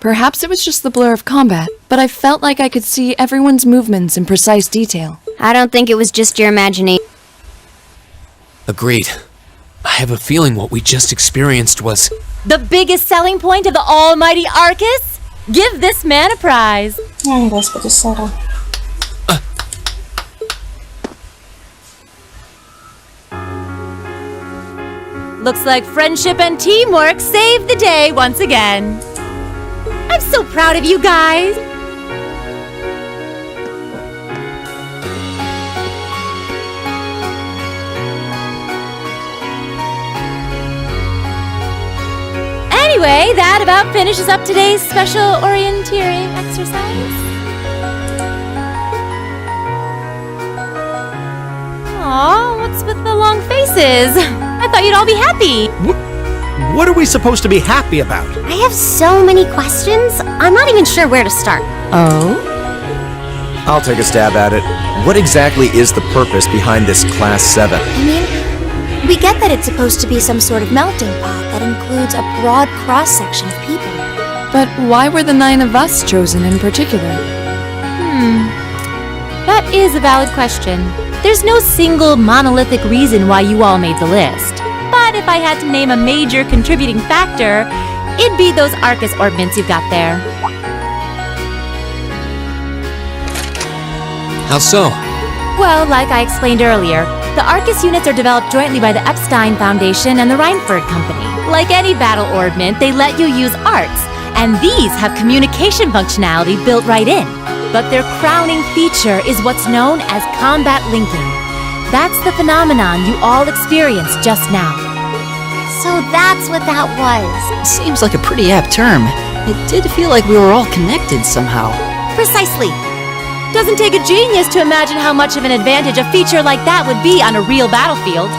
Perhaps it was just the blur of combat, but I felt like I could see everyone's movements in precise detail. I don't think it was just your imagination. Agreed. I have a feeling what we just experienced was... The biggest selling point of the almighty Arcus? Give this man a prize. Ой, господи, Сара. Looks like friendship and teamwork saved the day once again. I'm so proud of you guys. Anyway, that about finishes up today's special orienteering exercise. Aw, what's with the long faces? I thought you'd all be happy. What are we supposed to be happy about? I have so many questions, I'm not even sure where to start. Oh? I'll take a stab at it. What exactly is the purpose behind this Class 7? I mean, we get that it's supposed to be some sort of melting pot that includes a broad cross-section of people. But why were the 9 of us chosen in particular? That is a valid question. There's no single monolithic reason why you all made the list. But if I had to name a major contributing factor, it'd be those Arcus orbments you've got there. How so? Well, like I explained earlier, the Arcus units are developed jointly by the Epstein Foundation and the Reinford Company. Like any battle orbment, they let you use arts, and these have communication functionality built right in. But their crowning feature is what's known as combat linking. That's the phenomenon you all experienced just now. So that's what that was. Seems like a pretty apt term. It did feel like we were all connected somehow. Precisely. Doesn't take a genius to imagine how much of an advantage a feature like that would be on a real battlefield.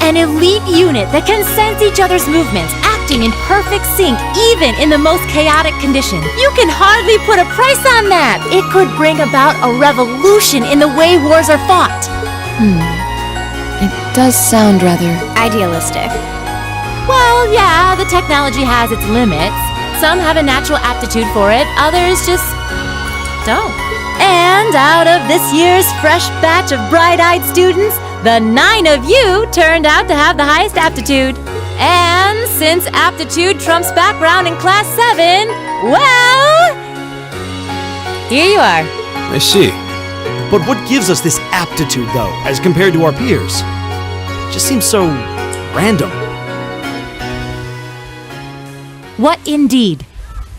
An elite unit that can sense each other's movements, act working in perfect sync even in the most chaotic conditions. You can hardly put a price on that. It could bring about a revolution in the way wars are fought. It does sound rather idealistic. Well, yeah, the technology has its limits. Some have a natural aptitude for it, others just don't. And out of this year's fresh batch of bright-eyed students, the 9 of you turned out to have the highest aptitude. And since aptitude trumps background in Class 7, well, here you are. I see. But what gives us this aptitude, though, as compared to our peers? It just seems so random. What indeed?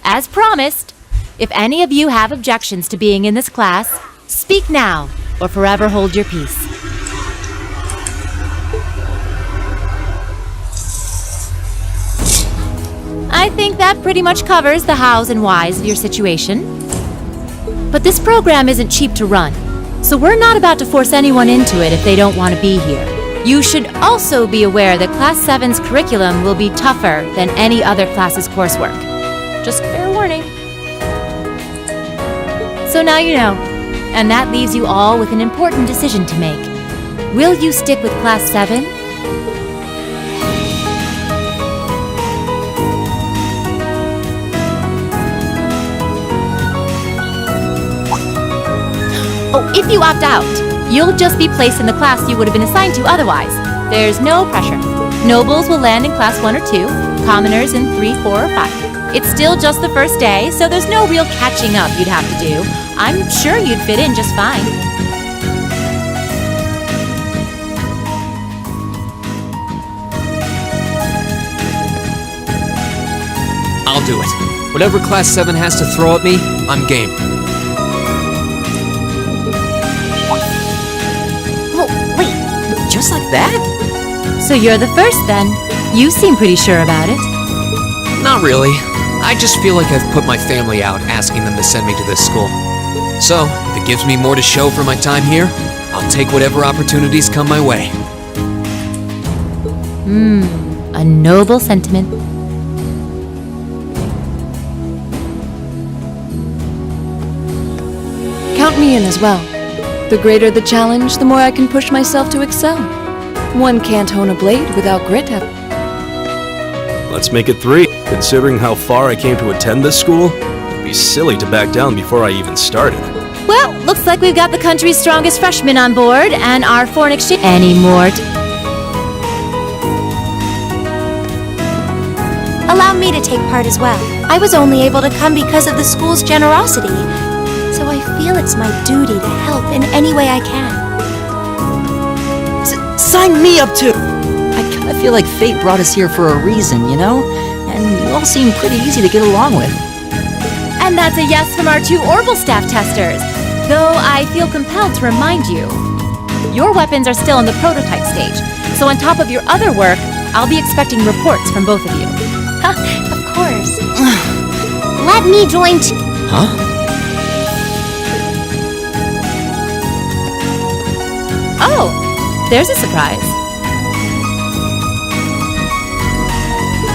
As promised, if any of you have objections to being in this class, speak now or forever hold your peace. I think that pretty much covers the hows and whys of your situation. But this program isn't cheap to run, so we're not about to force anyone into it if they don't want to be here. You should also be aware that Class 7's curriculum will be tougher than any other class's coursework. Just fair warning. So now you know, and that leaves you all with an important decision to make. Will you stick with Class 7? Oh, if you opt out, you'll just be placed in the class you would have been assigned to otherwise. There's no pressure. Nobles will land in Class 1 or 2, commoners in 3, 4, or 5. It's still just the first day, so there's no real catching up you'd have to do. I'm sure you'd fit in just fine. I'll do it. Whatever Class 7 has to throw at me, I'm game. Just like that? So you're the first then. You seem pretty sure about it. Not really. I just feel like I've put my family out asking them to send me to this school. So, if it gives me more to show for my time here, I'll take whatever opportunities come my way. A noble sentiment. Count me in as well. The greater the challenge, the more I can push myself to excel. One can't hone a blade without grit. Let's make it 3. Considering how far I came to attend this school, it'd be silly to back down before I even started. Well, looks like we've got the country's strongest freshmen on board, and our foreign exchange anymore. Allow me to take part as well. I was only able to come because of the school's generosity, so I feel it's my duty to help in any way I can. Sign me up too! I kinda feel like fate brought us here for a reason, you know? And you all seem pretty easy to get along with. And that's a yes from our 2 Orbital staff testers. Though I feel compelled to remind you, your weapons are still in the prototype stage. So on top of your other work, I'll be expecting reports from both of you. Of course. Let me join too. Huh? Oh, there's a surprise.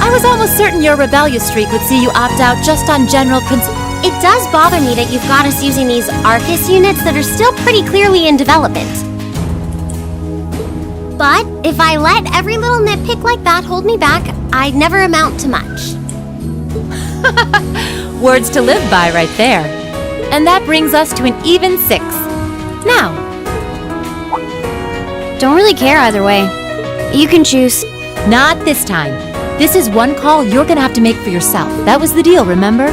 I was almost certain your rebellious streak would see you opt out just on general principle. It does bother me that you've got us using these Arcus units that are still pretty clearly in development. But if I let every little nitpick like that hold me back, I'd never amount to much. Words to live by right there. And that brings us to an even 6. Now, don't really care either way. You can choose. Not this time. This is one call you're gonna have to make for yourself. That was the deal, remember?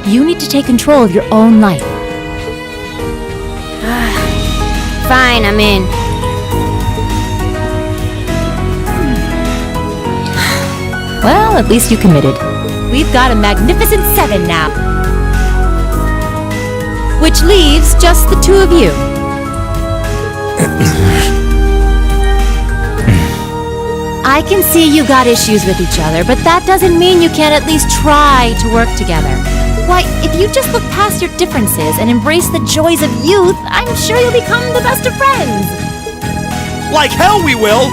You need to take control of your own life. Fine, I'm in. Well, at least you committed. We've got a magnificent 7 now. Which leaves just the 2 of you. I can see you got issues with each other, but that doesn't mean you can't at least try to work together. Why, if you just look past your differences and embrace the joys of youth, I'm sure you'll become the best of friends. Like hell we will!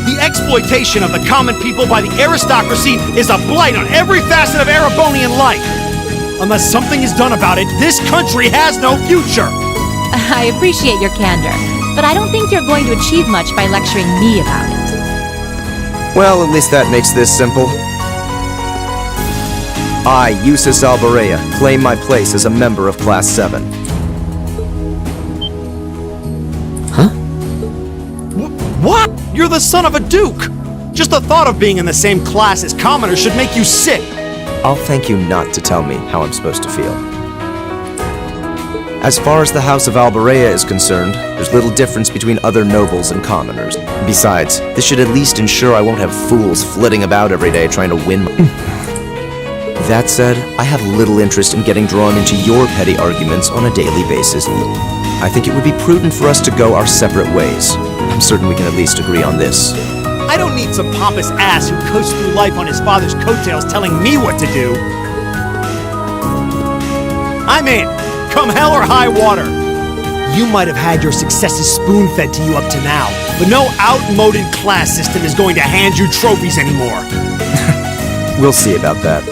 The exploitation of the common people by the aristocracy is a blight on every facet of Erebonian life. Unless something is done about it, this country has no future. I appreciate your candor, but I don't think you're going to achieve much by lecturing me about it. Well, at least that makes this simple. I, Eustace Alborea, claim my place as a member of Class 7. What? You're the son of a duke! Just the thought of being in the same class as commoners should make you sick! I'll thank you not to tell me how I'm supposed to feel. As far as the House of Alborea is concerned, there's little difference between other nobles and commoners. Besides, this should at least ensure I won't have fools flitting about every day trying to win my... That said, I have little interest in getting drawn into your petty arguments on a daily basis. I think it would be prudent for us to go our separate ways. I'm certain we can at least agree on this. I don't need some pompous ass who coasts through life on his father's coattails telling me what to do. I'm in, come hell or high water. You might have had your successes spoon-fed to you up to now, but no outmoded class system is going to hand you trophies anymore. We'll see about that.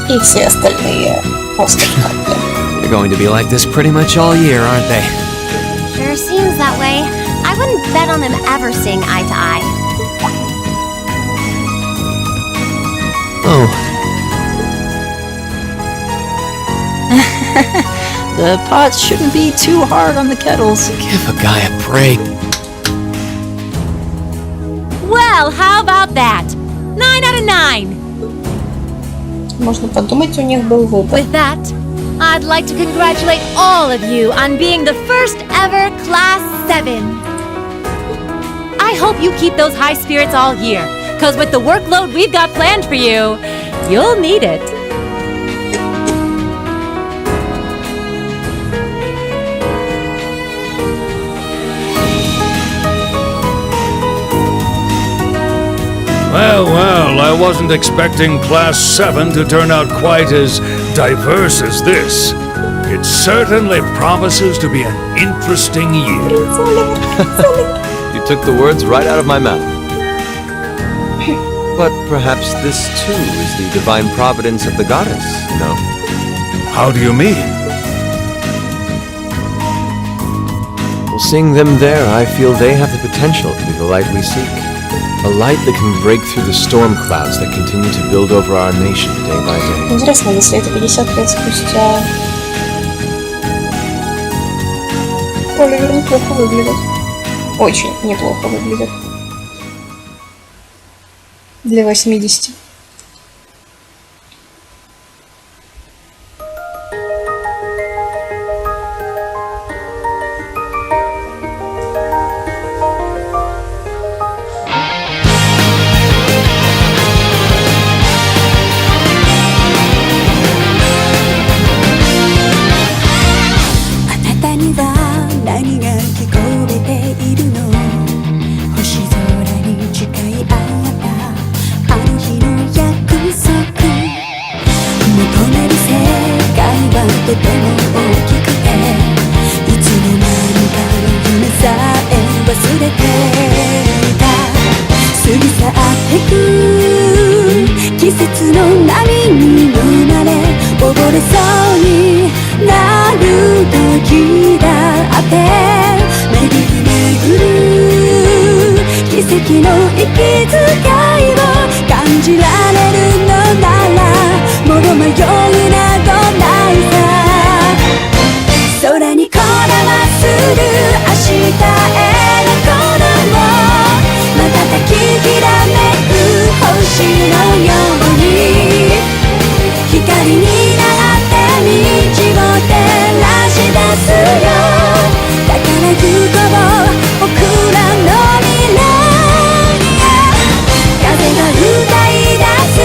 И все остальные после капли. They're going to be like this pretty much all year, aren't they? Sure seems that way. I wouldn't bet on them ever seeing eye to eye. Oh. The pots shouldn't be too hard on the kettles. Give a guy a break. Well, how about that? 9 out of 9! Можно подумать, у них был выбор. With that, I'd like to congratulate all of you on being the first ever Class 7. I hope you keep those high spirits all year, cause with the workload we've got planned for you, you'll need it. Well, I wasn't expecting Class 7 to turn out quite as diverse as this. It certainly promises to be an interesting year. You took the words right out of my mouth. But perhaps this too is the divine providence of the goddess, no? How do you mean? Well, seeing them there, I feel they have the potential to be the light we seek. A light that can break through the storm clouds that continue to build over our nation day by day. Интересно, если это 50 лет спустя... Оливер неплохо выглядит. Очень неплохо выглядит. Для 80.風が歌い出す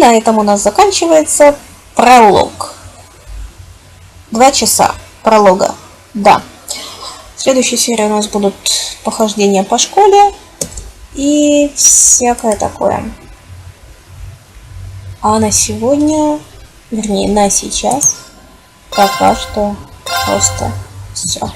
на этом у нас заканчивается пролог. 2 часа пролога. Да. В следующей серии у нас будут похождения по школе и всякое такое. А на сегодня, вернее, на сейчас, пока что просто все.